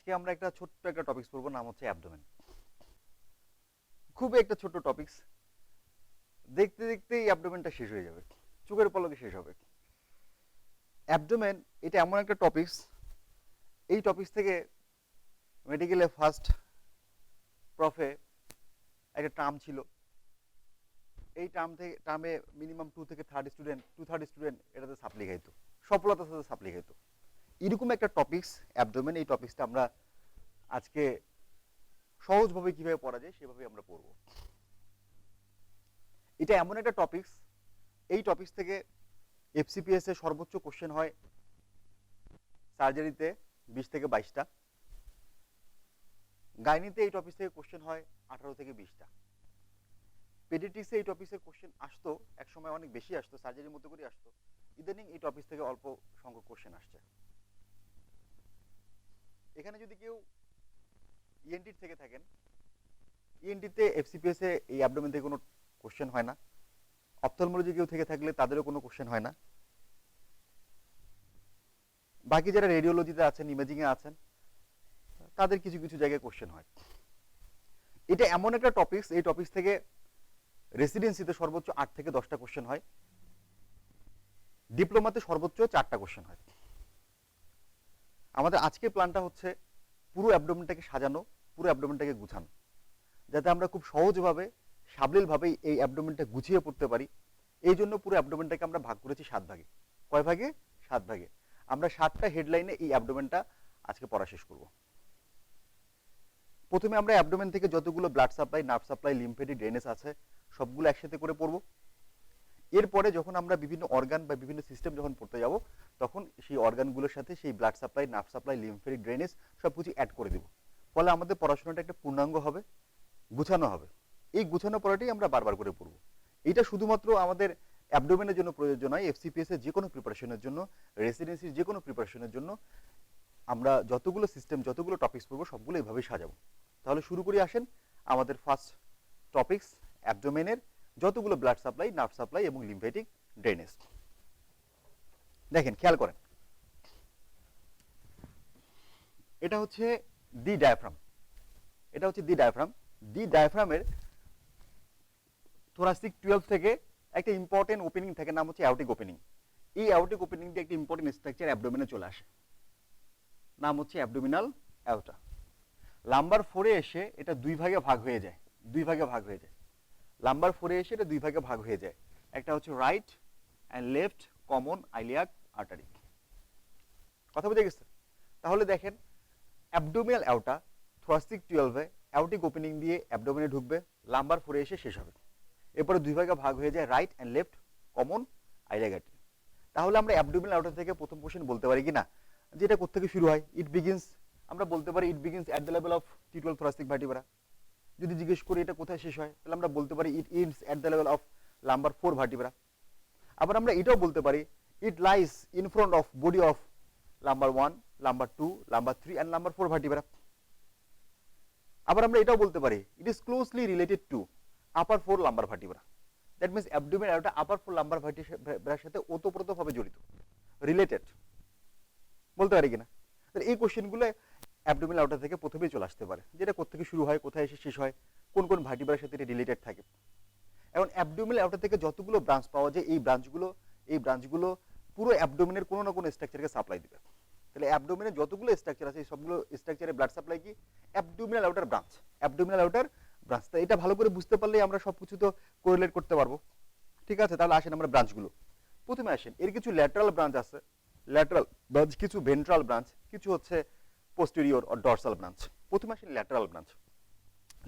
আজকে আমরা একটা ছোট্ট একটা টপিকস পড়বো, নাম হচ্ছে অ্যাবডোমেন। খুবই একটা ছোট্ট টপিকস, দেখতে দেখতেই অ্যাবডোমেনটা শেষ হয়ে যাবে, চোখের পলকে শেষ হবে। অ্যাবডোমেন এটা এমন একটা টপিকস, এই টপিকস থেকে মেডিকেলে ফার্স্ট প্রফে একটা টার্ম ছিল। এই টার্মে মিনিমাম 2-3 স্টুডেন্ট এটাতে সাপ্লি খাইতো, সফলতার সাথে সাপ্লি খাইতো। এরকম একটা টপিকস অ্যাবডোমেন। এই টপিকসটা আমরা আজকে সহজভাবে কিভাবে পড়া যায় সেভাবে আমরা পড়ব। এটা এমন একটা টপিকস, এই টপিকস থেকে এফসিপিএস এ সর্বোচ্চ কোশ্চেন হয় সার্জারিতে 20 থেকে 22টা, গাইনিতে এই টপিক থেকে কোশ্চেন হয় 18 থেকে 20টা, পেডিয়াট্রিক্সে এই টপিকের কোশ্চেন আসতো, এক সময় অনেক বেশি আসতো, সার্জারির মধ্যে করে আসতো। ইদানিং এই টপিক থেকে অল্প সংখ্যক কোশ্চেন আসছে। এখানে যদি কেউ ইএনটি থেকে থাকেন, ইএনটিতে এফসিপিএস এ এই অ্যাবডোমেন থেকে কোনো কোশ্চেন হয় না। অপথলমোলজি কেউ থেকে থাকলে তাদেরও কোনো কোশ্চেন হয় না। বাকি যারা রেডিওলজিতে আছেন, ইমেজিং এ আছেন, তাদের কিছু কিছু জায়গায় কোশ্চেন হয়। এটা এমন একটা টপিকস, এই টপিকস থেকে রেসিডেন্সিতে সর্বোচ্চ 8 থেকে 10টা কোশ্চেন হয়, ডিপ্লোমাতে সর্বোচ্চ 4টা কোশ্চেন হয়। আমাদের আজকের প্ল্যানটা হচ্ছে পুরো অ্যাবডোমেনটাকে সাজানো, পুরো অ্যাবডোমেনটাকে গুছানো, যাতে আমরা খুব সহজভাবে সাবলীলভাবে এই অ্যাবডোমেনটা গুছিয়ে পড়তে পারি। এই জন্য পুরো অ্যাবডোমেনটাকে আমরা ভাগ করেছি 7 ভাগে। কয় ভাগে? 7 ভাগে। আমরা 7টা হেডলাইনে এই অ্যাবডোমেনটা আজকে পড়া শেষ করব। প্রথমে আমরা অ্যাবডোমেন থেকে যতগুলো blood supply, nerve supply, lymphatic, drainage আছে সবগুলো একসাথে করে পড়ব। এরপরে যখন আমরা বিভিন্ন অর্গান বা বিভিন্ন সিস্টেম যখন পড়তে যাব, তখন সেই অর্গানগুলোর সাথে সেই blood supply, nerve supply, lymphatic, drainage সবকিছু অ্যাড করে দেব। ফলে আমাদের পড়াশোনাটা একটা পূর্ণাঙ্গ হবে, গুছানো হবে। এই গুছানো পড়াটাই আমরা বারবার করে পড়ব। এটা শুধুমাত্র আমাদের অ্যাবডোমেনের জন্য প্রযোজ্য নয়, এফসিপিএস এর যে কোনো প্রিপারেশনের জন্য, রেসিডেন্সির যে কোনো প্রিপারেশনের জন্য আমরা যতগুলো সিস্টেম, যতগুলো টপিকস পড়বো সবগুলো এইভাবেই সাজাবো। তাহলে শুরু করি, আসেন আমাদের ফার্স্ট টপিকস অ্যাবডোমেনের যতগুলো ব্লাড সাপ্লাই, নার্ভ সাপ্লাই এবং লিম্ফেটিক, ড্রেনেজ। দেখেন, খেয়াল করেন, এটা হচ্ছে দি ডায়াফ্রাম। এটা হচ্ছে দি ডায়াফ্রাম। দি ডায়াফ্রামের থোরাসিক 12 থেকে একটা ইম্পর্টেন্ট ওপেনিং থাকে, নাম হচ্ছে অ্যাওটিক ওপেনিং। এই অ্যাওটিক ওপেনিং দিয়ে একটা ইম্পর্টেন্ট স্ট্রাকচার অ্যাবডোমেনে চলে আসে, নাম হচ্ছে অ্যাবডোমিনাল অ্যাওটা। লাম্বার 4-এ এসে এটা দুই ভাগে ভাগ হয়ে যায়, লাম্বার 4-এ এসে এটা দুই ভাগে ভাগ হয়ে যায়। একটা হচ্ছে right and left common iliac artery. কথা বুঝে গেছে? তাহলে দেখেন, অ্যাবডোমিনাল অ্যাওটা থোরাসিক 12-এ অ্যাওটিক ওপেনিং দিয়ে অ্যাবডোমেনে ঢুকবে, লাম্বার 4-এ এসে শেষ হবে। এরপরে দুই ভাগে ভাগ হয়ে যায় right and left common iliac artery. তাহলে আমরা অ্যাবডোমিনাল অ্যাওটা থেকে প্রথম কোশ্চেন বলতে পারি কি না, যেটা কোত্থেকে শুরু হয়? ইট বিগিনস, আমরা বলতে পারি it begins at the level of T12 thoracic vertebra। যদি জিজ্ঞেস করি এটা কোথায় শেষ হয়, তাহলে আমরা বলতে পারি it ends at the level of lumbar 4 vertebra। আবার আমরা এটাও বলতে পারি it lies in front of body of lumbar 1, lumbar 2, lumbar 3 and lumbar 4 vertebra। আবার আমরা এটাও বলতে পারি it is closely related to upper 4 lumbar vertebra। That means abdominal aorta upper 4 lumbar ভার্টিব্রার সাথে ওতপ্রোতভাবে জড়িত, রিলেটেড, বলতে পারি কিনা? তাহলে এই কোশ্চেনগুলো অ্যাবডোমিনাল অ্যাওটা থেকে প্রথমেই চলে আসতে পারে, যেটা কোত্থেকে শুরু হয়, কোথায় এসে শেষ হয়, কোন কোন ভার্টিব্রার সাথে এটা রিলেটেড থাকে। এখন অ্যাবডোমিনাল অ্যাওটা থেকে যতগুলো ব্রাঞ্চ পাওয়া যায়, এই ব্রাঞ্চগুলো পুরো অ্যাবডোমিনের কোনো না কোনো স্ট্রাকচারকে সাপ্লাই দিবে। তাহলে অ্যাবডোমিনের যতগুলো স্ট্রাকচার আছে, সবগুলো স্ট্রাকচারে ব্লাড সাপ্লাই কি? অ্যাবডোমিনাল অ্যাওটার ব্রাঞ্চ, অ্যাবডোমিনাল অ্যাওটার ব্রাঞ্চ। তাই এটা ভালো করে বুঝতে পারলেই আমরা সবকিছু তো কোরিলেট করতে পারবো। ঠিক আছে, তাহলে আসেন আমরা ব্রাঞ্চগুলো প্রথমে আসেন। এর কিছু ল্যাটারাল ব্রাঞ্চ আছে, ল্যাটারাল ব্রাঞ্চ, কিছু ভেন্ট্রাল ব্রাঞ্চ, কিছু হচ্ছে পোস্টেরিয়র অর ডরসাল ব্রাঞ্চ। প্রথমে আসেন ল্যাটারাল ব্রাঞ্চ।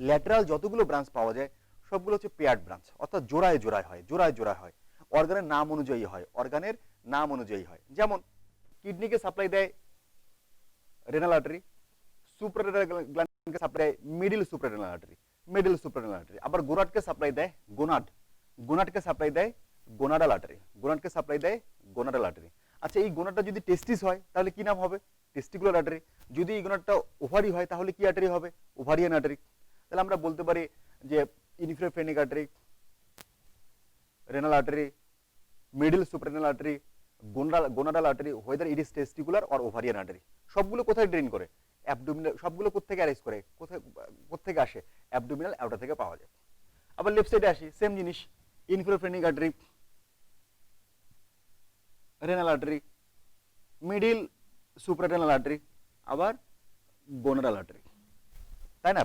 ল্যাটারাল যতগুলো ব্রাঞ্চ পাওয়া যায় সবগুলো হচ্ছে পেয়ার্ড ব্রাঞ্চ, অর্থাৎ জোড়ায় জোড়ায় হয়, অর্গানের নাম অনুযায়ী হয়। যেমন কিডনিকে সাপ্লাই দেয় রেনাল আর্টারি, সুপ্রারেনাল গ্ল্যান্ডকে সাপ্লাই দেয় মিডল সুপ্রারেনাল আর্টারি। আবার গোনাডকে সাপ্লাই দেয় গোনাডকে সাপ্লাই দেয় গোনাডাল আর্টারি। আচ্ছা, এই গোনাডটা যদি টেস্টিস হয় তাহলে কি নাম হবে? Testicular artery. যদি এই গোনাডটা ওভারি হয় তাহলে কি আর্টারি হবে? Ovarian artery. তাহলে আমরা বলতে পারি যে infraphrenic artery, renal artery, middle suprarenal artery, gonadal artery, whether it is testicular or ovarian artery. সবগুলো কোথায় ড্রেন করে? অ্যাবডোমিনাল, সবগুলো কোত্থেকে অ্যারাইজ করে, কোত্থেকে আসে, অ্যাবডোমিনাল অ্যাওটা থেকে পাওয়া যায়। আবার লেফট সাইডে আসি, সেম জিনিস, inferior phrenic artery, renal artery, middle suprarenal artery, আবার গোনাডাল আর্টারি, তাই না?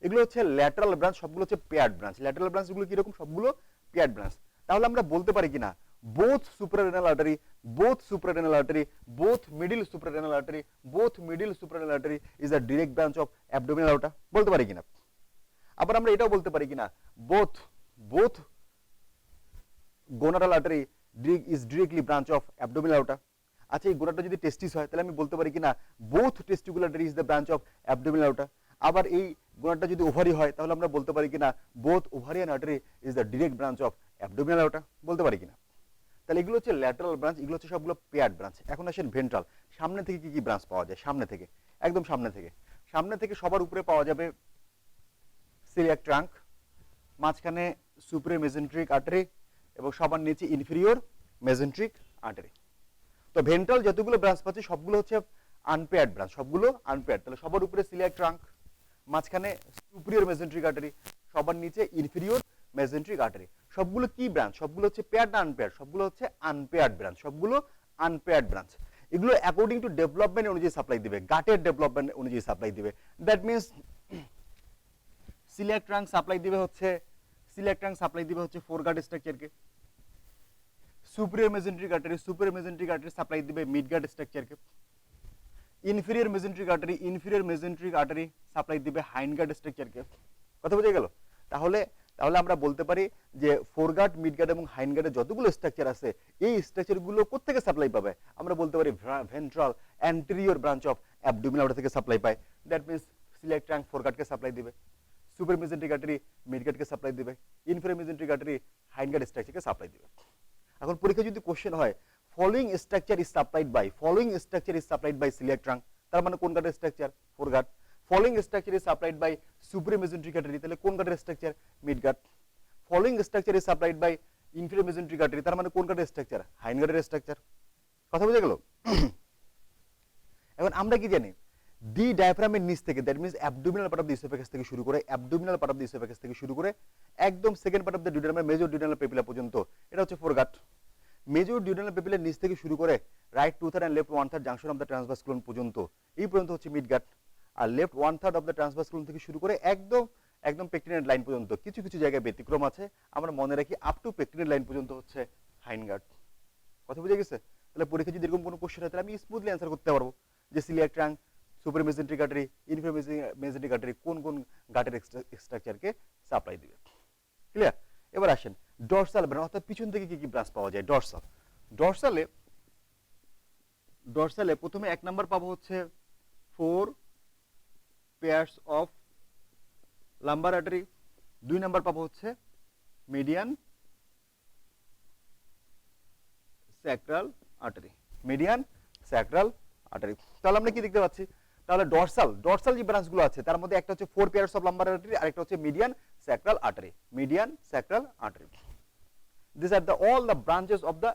এগুলো হচ্ছে ল্যাটারাল ব্রাঞ্চ, সবগুলো হচ্ছে পেয়ার্ড ব্রাঞ্চ। ল্যাটারাল ব্রাঞ্চগুলো কিরকম, সবগুলো পেয়ার্ড ব্রাঞ্চ। তাহলে আমরা বলতে পারি কিনা both suprarenal artery, both suprarenal artery, both middle suprarenal artery, both middle suprarenal artery is a direct branch of abdominal aorta, বলতে পারি কিনা? আবার আমরা এটাও বলতে পারি কিনা both gonadal artery is directly branch of abdominal aorta। আচ্ছা, এই গোনাডটা যদি টেস্টিস হয় তাহলে আমি বলতে পারি কিনা both testicular artery is the branch of abdominal aorta। আবার এই গোনাডটা যদি ওভারি হয় তাহলে আমরা বলতে পারি কিনা both ovarian artery is the direct branch of abdominal aorta, বলতে পারি কিনা? তাহলে এগুলো হচ্ছে ল্যাটারাল ব্রাঞ্চ, এগুলো হচ্ছে সবগুলো পেয়ার্ড ব্রাঞ্চ। এখন আসেন ভেন্ট্রাল, সামনে থেকে কি কি ব্রাঞ্চ পাওয়া যায়? সামনে থেকে, একদম সামনে থেকে সবার উপরে পাওয়া যাবে সিলিয়াক ট্রাঙ্ক, মাঝখানে সুপিরিয়র মেজেন্ট্রিক আর্টারি এবং সবার নিচে ইনফিরিয়র মেজেন্ট্রিক আর্টারি। তো ভেন্ট্রাল যতগুলো ব্রাঞ্চ পাচ্ছি সবগুলো হচ্ছে আনপেয়ার্ড ব্রাঞ্চ, সবগুলো আনপেয়ার্ড। তাহলে সবার উপরে সিলিয়াক ট্রাঙ্ক, মাঝখানে সুপিরিয়র মেজেন্ট্রিক আর্টারি, সবার নিচে ইনফিরিয়র মেজেন্ট্রিক আর্টারি। সবগুলো কি ব্রাঞ্চ? সবগুলো হচ্ছে পেয়ার্ড না আনপেয়ার্ড? সবগুলো হচ্ছে আনপেয়ার্ড ব্রাঞ্চ, সবগুলো আনপেয়ার্ড ব্রাঞ্চ। এগুলো অ্যাকর্ডিং টু ডেভেলপমেন্ট অনুযায়ী সাপ্লাই দিবে, গাটের ডেভেলপমেন্ট অনুযায়ী সাপ্লাই দিবে। That means coeliac trunk supply দিবে হচ্ছে ফোর গাট স্ট্রাকচারকে, সুপিরিয়র মেজেন্ট্রিক আর্টারি সাপ্লাই দিবে মিড গাট স্ট্রাকচারকে, ইনফিরিয়র মেজেন্ট্রিক আর্টারি সাপ্লাই দিবে হাইন্ড গাট স্ট্রাকচারকে। কথা বুঝে গেল? তাহলে আমরা বলতে পারি যে ফোরগার্ড, মিডগার্ড এবং হাইন্ডগার্ডের যতগুলো স্ট্রাকচার আছে এই স্ট্রাকচারগুলো কোত্থেকে সাপ্লাই পাবে? আমরা বলতে পারি ventral anterior branch of abdominal artery থেকে সাপ্লাই পায়। দ্যাট মিনস সিলিয়াক ট্রাঙ্ক ফোরগার্ডকে সাপ্লাই দিবে, সুপার মেজেন্ট্রিক আর্টারি মিডগার্ডকে সাপ্লাই দিবে, ইনফিরিয়র মেজেন্ট্রিক আর্টারি হাইন্ডগার্ড স্ট্রাকচারকে সাপ্লাই দিবে। এখন পরীক্ষা যদি কোশ্চেন হয় following structure is supplied by coeliac trunk, তার মানে কোন গার্ডের স্ট্রাকচার? Foregut. Following structure is supplied by superior mesenteric artery, তাহলে কোন গার্ডের স্ট্রাকচার? Midgut. Following structure is supplied by inferior mesenteric artery, তার মানে কোন গার্ডের স্ট্রাকচার? হাইন্ডগার্ডের স্ট্রাকচার। কথা বুঝে গেল? এখন আমরা কি জানি দি ডায়াফ্রামের নিচ থেকে, that means abdominal part of the oesophagus থেকে শুরু করে একদম second part of the duodenum major duodenal papilla পর্যন্ত এটা হচ্ছে ফোরগাট। মেজর ডিউডেনাল পেপিলার নিচ থেকে শুরু করে right 2/3 and left 1/3 junction of the transverse colon পর্যন্ত, এই পর্যন্ত হচ্ছে মিডগাট। আর left 1/3 of the transverse colon থেকে শুরু করে একদম পেকটিনেট লাইন পর্যন্ত, কিছু জায়গায় ব্যতিক্রম আছে, আমরা মনে রাখি আপ টু পেকটিনেট লাইন পর্যন্ত হচ্ছে হাইন্ডগার্ড। কথা বুঝে গেছে? তাহলে পরীক্ষা যদি এরকম কোনো কোশ্চেন হয় তাহলে আমি স্মুথলি অ্যান্সার করতে পারবো যে coeliac trunk, super mesenteric artery, inferior mesenteric artery কোন গাটের স্ট্রাকচারকে সাপ্লাই দিবে। ক্লিয়ার? এবার আসেন ডরসাল ব্রাঞ্চ, অর্থাৎ পিছন থেকে কি কি ব্রাঞ্চ পাওয়া যায়। ডরসালে প্রথমে 1 নাম্বার পাবো হচ্ছে 4 pairs of lumber artery, 2 number পাবো হচ্ছে মিডিয়ান স্যাক্রাল আর্টারি, তাহলে আমরা কি দেখতে পাচ্ছি? তাহলে ডরসাল যে ব্রাঞ্চগুলো আছে তার মধ্যে একটা হচ্ছে 4 পেয়ার্স অফ লাম্বার আর্টারি, আরেকটা হচ্ছে median sacral artery. These are all the branches of the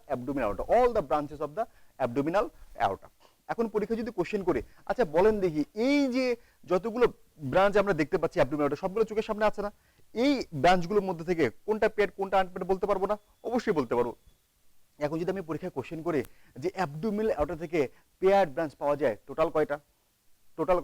abdominal aorta, এখন পরীক্ষা যদি কোশ্চেন করে আচ্ছা বলেন দেখি এই যে যতগুলো ব্রাঞ্চ আমরা দেখতে পাচ্ছি অ্যাবডোমিনাল আর্টারি সবগুলো চোখের সামনে আছে না? এই ব্রাঞ্চগুলোর মধ্যে থেকে কোনটা পেয়ার কোনটা আনপেয়ার বলতে পারবো না? অবশ্যই বলতে পারবো। এখন যদি আমি পরীক্ষায় কোশ্চেন করে যে অ্যাবডোমিনাল আর্টারি থেকে পেয়ার্ড ব্রাঞ্চ পাওয়া যায় টোটাল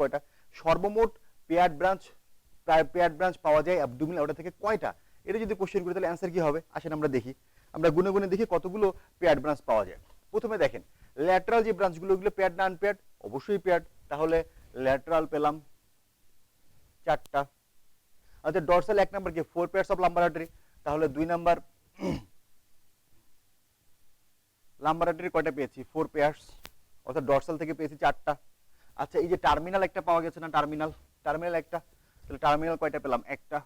কয়টা? সর্বমোট পেয়ার্ড ব্রাঞ্চ পাওয়া যায় অ্যাবডোমিনাল আর্টারি থেকে কয়টা? এটা যদি কোশ্চেন করি তাহলে অ্যান্সার কি হবে? আসেন আমরা দেখি, আমরা গুনে দেখি কতগুলো পেয়ার্ড ব্রাঞ্চ পাওয়া যায়। প্রথমে দেখেন ল্যাটারাল যে ব্রাঞ্চগুলো ওগুলো পেয়ার্ড না আনপেয়ার্ড? অবশ্যই পেয়ার্ড, তাহলে ল্যাটারাল পেলাম 4টা। আচ্ছা ডরসাল 1 নাম্বার কি 4 পেয়ার্স অফ লাম্বার আর্টারি, তাহলে 2 নাম্বার লাম্বার আর্টারি কয়টা পেয়েছি? 4 পেয়ার্স, অর্থাৎ ডরসাল থেকে পেয়েছি 4টা। আচ্ছা এই যে টার্মিনাল একটা পাওয়া গেছে না, টার্মিনাল একটা, তাহলে টার্মিনাল কয়টা পেলাম? 1টা,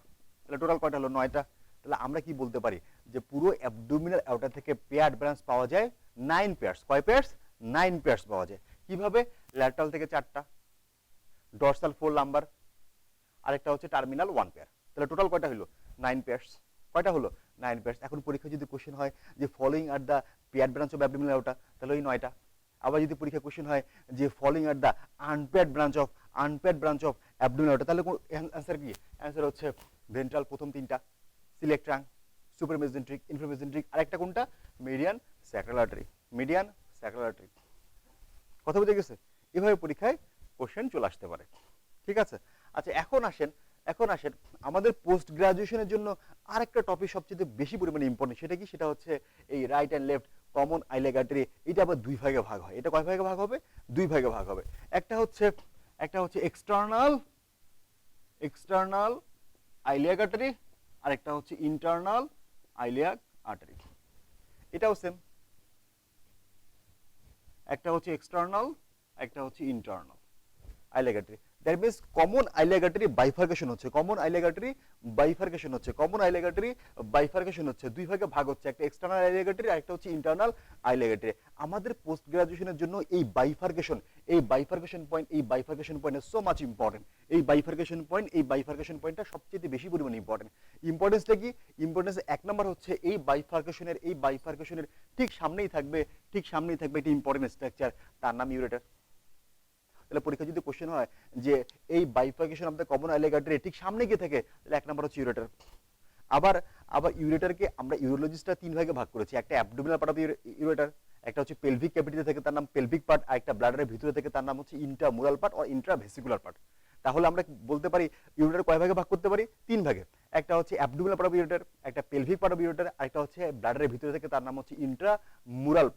তাহলে টোটাল কয়টা হলো? 9টা। তাহলে আমরা কি বলতে পারি যে পুরো অ্যাবডোমিনাল আর্টারি থেকে পেয়ার্ড ব্রাঞ্চ পাওয়া যায় 9 পেয়ার্স। কয় পেয়ার্স? 9 পেয়ার্স পাওয়া যায়। কিভাবে? ল্যাটারাল থেকে 4টা, ডরসাল 4 লাম্বার, আরেকটা হচ্ছে টার্মিনাল 1 পেয়ার, তাহলে টোটাল কয়টা হলো? 9 পেয়ার্স। কয়টা হলো? 9 পেয়ার্স। এখন পরীক্ষা যদি কোশ্চেন হয় যে following are the paired branch of abdominal artery, তাহলে ওই 9টা। আবার যদি পরীক্ষা কোশ্চেন হয় যে following are the unpaired branch of abdominal aorta, তাহলে অ্যান্সার কি? অ্যান্সার হচ্ছে ভেন্ট্রাল প্রথম তিনটা, সিলিয়াক ট্রাঙ্ক, সুপার মেজেন্ট্রিক, ইনফ্রা মেজেন্ট্রিক, আর একটা কোনটা? Median sacral artery, median sacral artery. কথা বুঝে গেছে? এভাবে পরীক্ষায় কোশ্চেন চলে আসতে পারে, ঠিক আছে? আচ্ছা, এখন আসেন আমাদের পোস্ট গ্রাজুয়েশনের জন্য আরেকটা টপিক সবচেয়ে বেশি পরিমাণে ইম্পর্টেন্ট। সেটা কি? সেটা হচ্ছে এই right and left common iliac artery. এটা আবার দুই ভাগে ভাগ হয়। এটা কয় ভাগে ভাগ হবে? দুই ভাগে ভাগ হবে। একটা হচ্ছে এক্সটার্নাল আইলিয়াক আর্টারি, আর একটা হচ্ছে ইন্টারনাল আইলিয়াক আর্টারি। এটাও সেম, একটা হচ্ছে এক্সটার্নাল, একটা হচ্ছে internal iliac artery. That means common iliac artery bifurcation হচ্ছে, দুই ভাগে ভাগ হচ্ছে, একটা এক্সটার্নাল আইলিয়াক আর্টারি আর একটা হচ্ছে ইন্টারনাল আইলিয়াক আর্টারি। আমাদের পোস্ট গ্রাজুয়েশনের জন্য এই bifurcation point so much important. এই বাইফার্কেশন পয়েন্টটা সবচেয়ে বেশি পরিমাণে ইম্পর্টেন্ট। ইম্পর্টেন্সটা কি? ইম্পর্টেন্স এক নাম্বার হচ্ছে এই বাইফার্কেশনের ঠিক সামনেই থাকবে একটা ইম্পর্টেন্ট স্ট্রাকচার, তার নাম ইউরেটার। তাহলে পরীক্ষা যদি কোশ্চেন হয় যে এই bifurcation of the common iliac artery ঠিক সামনে গিয়ে থাকে, তাহলে এক নাম্বার হচ্ছে ইউরেটার। আবার ইউরেটারকে আমরা ইউরোলজিস্টরা তিন ভাগে ভাগ করেছি। একটা অ্যাবডোমিনাল পার্ট অফ ইউরেটার, একটা হচ্ছে পেলভিক ক্যাভিটিতে থেকে তার নাম পেলভিক পার্ট, আর একটা ব্লাডারের ভিতরে থেকে তার নাম হচ্ছে ইন্ট্রামুরাল পার্ট অর ইন্ট্রাভেসিকুলার পার্ট। তাহলে আমরা বলতে পারি ইউরেটার কয় ভাগে ভাগ করতে পারি? তিন ভাগে। একটা হচ্ছে অ্যাবডোমিনাল পার্ট অফ ইউরেটার, একটা পেলভিক পার্ট অফ ইউরেটার, আর একটা হচ্ছে ব্লাডারের ভিতরে থেকে তার নাম হচ্ছে ইন্ট্রামুরাল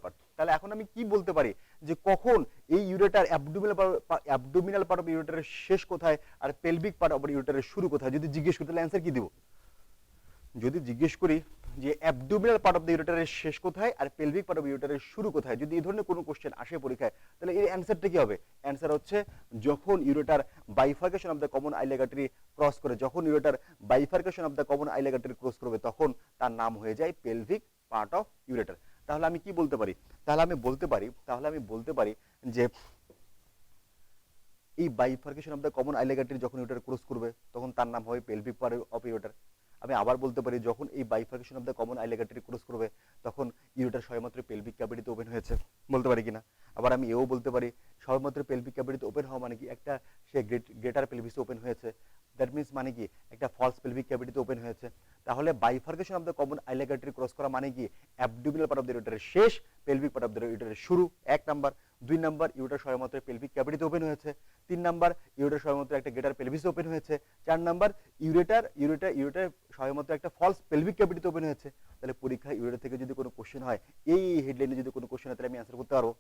পার্ট। তাহলে এখন আমি কি বলতে পারি যে কখন এই ইউরেটার অ্যাবডোমিনাল পার্ট অফ ইউরেটারের শেষ কোথায় আর পেলভিক পার্ট অফ ইউরেটারের শুরু কোথায়? যদি জিজ্ঞেস করি তাহলে অ্যান্সার কি দিব? যদি জিজ্ঞেস করি যে অ্যাবডোমিনাল পার্ট অফ দ্য ইউরেটারের শেষ কোথায় আর পেলভিক পার্ট অফ ইউরেটারের শুরু কোথায়, যদি এই ধরনের কোনো কোশ্চেন আসে পরীক্ষায়, তাহলে এর অ্যান্সারটা কি হবে? অ্যান্সার হচ্ছে যখন ureter bifurcation of the common iliac artery cross করে, করবে, তখন তার নাম হয়ে যায় পেলভিক পার্ট অফ ইউরেটার। তাহলে আমি কি বলতে পারি? তাহলে আমি বলতে পারি যে এই bifurcation of the common iliac artery যখন ইউরেটার ক্রস করবে, তখন তার নাম হবে পেলভিক পার্ট অফ ইউরেটার। আমি আবার বলতে পারি যখন এই bifurcation of the common iliac artery cross করবে, তখন ইউরেটার সবেমাত্র পেলভিক ক্যাভিটিতে ওপেন হয়েছে, বলতে পারি কিনা? আবার আমি এও বলতে পারি সবেমাত্র পেলভিক ক্যাভিটিতে ওপেন হওয়া মানে কি একটা সে গ্রেটার পেলভিসে ওপেন হয়েছে, দ্যাট মিন্স মানে কি একটা ফলস পেলভিক ক্যাভিটিতে ওপেন হয়েছে। তাহলে bifurcation of the common iliac artery cross করা মানে কি অ্যাবডোমিনাল পার্ট অফ দ্য ইউরেটারের শেষ, পেলভিক পার্ট অফ দ্য ইউরেটারের শুরু, এক নাম্বার। দুই নাম্বার, ইউরেটার সবেমাত্র পেলভিক ক্যাভিটিতে ওপেন হয়েছে। তিন নাম্বার, ইউরেটার সবেমাত্র একটা গ্রেটার পেলভিসে ওপেন হয়েছে। চার নাম্বার, ইউরেটার সবেমাত্র একটা ফলস পেলভিক ক্যাভিটিতে ওপেন হয়েছে। তাহলে পরীক্ষায় ইউরেটার থেকে যদি কোনো কোশ্চেন হয়, এই হেডলাইনে যদি কোনো কোশ্চেন হয়, তাহলে আমি অ্যান্সার করতে পারবো।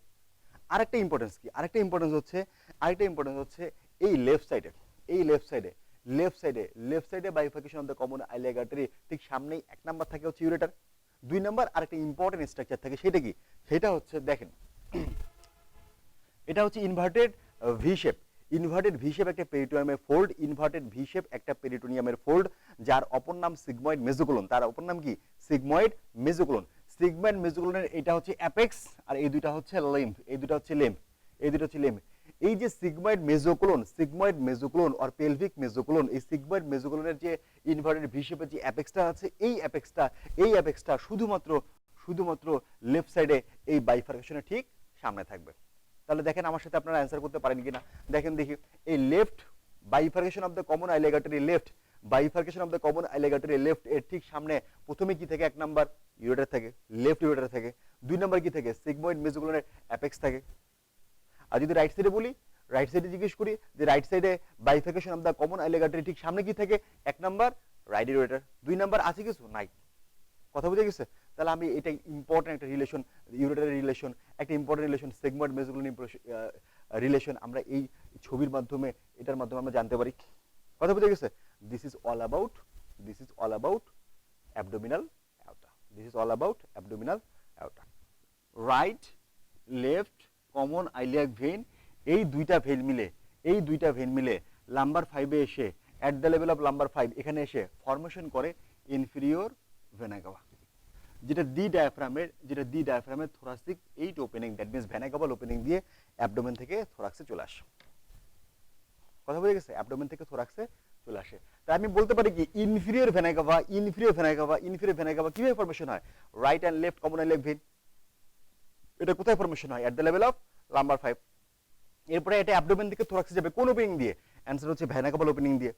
আরেকটা ইম্পর্টেন্স কি? আরেকটা ইম্পর্টেন্স হচ্ছে এই লেফট সাইডে bifurcation of the common iliac artery ঠিক সামনেই এক নাম্বার থাকে হচ্ছে ইউরেটার। দুই নাম্বার আরেকটা ইম্পর্টেন্ট স্ট্রাকচার থাকে, সেটা কি? সেটা হচ্ছে দেখেন, এটা হচ্ছে ইনভার্টেড ভি শেপ একটা পেরিটোনিয়ামের ফোল্ড, যার অপর নাম সিগময়েড মেজোকোলন। তার অপর নাম কি? সিগময়েড মেজোকোলনের এটা হচ্ছে অ্যাপেক্স, আর এই দুইটা হচ্ছে লেম্ব। এই যে সিগময়েড মেজোকোলন আর পেলভিক মেজোকোলন, এই সিগময়েড মেজোকোলনের যে ইনভার্টেড ভি শেপের যে অ্যাপেক্সটা আছে, এই অ্যাপেক্সটা শুধুমাত্র লেফট সাইডে এই বাইফার্কেশনের ঠিক সামনে থাকবে। তাহলে দেখেন আমার সাথে আপনারা অ্যান্সার করতে পারেন কিনা দেখেন দেখি। এই left bifurcation of the common iliac artery left এর ঠিক সামনে প্রথমে কি থাকে? এক নাম্বার ইউরেটার থাকে, লেফট ইউরেটার থাকে। দুই নাম্বার কি থাকে? সিগময়েড মেজোকোলনের অ্যাপেক্স থাকে। আর যদি রাইট সাইডে বলি, রাইট সাইডে জিজ্ঞেস করি যে রাইট সাইডে bifurcation of the common iliac artery ঠিক সামনে কি থাকে? এক নাম্বার রাইট ইউরেটার। দুই নাম্বার আছে কিছু নাই। কথা বুঝে গেছে? তাহলে আমি এটা ইম্পর্টেন্ট একটা রিলেশন, ইউরেটারের রিলেশন, একটা ইম্পর্টেন্ট রিলেশন, সিগময়েড মেজোকোলন রিলেশন আমরা এই ছবির মাধ্যমে, এটার মাধ্যমে আমরা জানতে পারি। কথা বুঝে গেছে? This is all about abdominal aorta. Right, left, common iliac vein, এই দুইটা ভেইন মিলে লাম্বার 5-এ এসে at the level of lumbar 5 এখানে এসে ফর্মেশন করে ইনফেরিয়র ভেনা কাভা, যেটা ডি ডায়াফ্রামের thoracic 8 opening, that means vena caval opening দিয়ে অ্যাবডোমেন থেকে থোরাক্সে চলে আসে। কথা বুঝে গেছে? অ্যাবডোমেন থেকে থোরাক্সে চলে আসে। তাই আমি বলতে পারি কি ইনফেরিয়র ভেনা কাভা কিভাবে ফর্মেশন হয়? Right and left common iliac vein, এটা কোথায় ফর্মেশন হয়? এট দ্য লেভেল অফ লাম্বার 5। এরপরে এটা অ্যাবডোমেন থেকে থোরাক্সে যাবে কোন ওপেনিং দিয়ে? অ্যান্সার হচ্ছে ভেনা কাভাল ওপেনিং দিয়ে।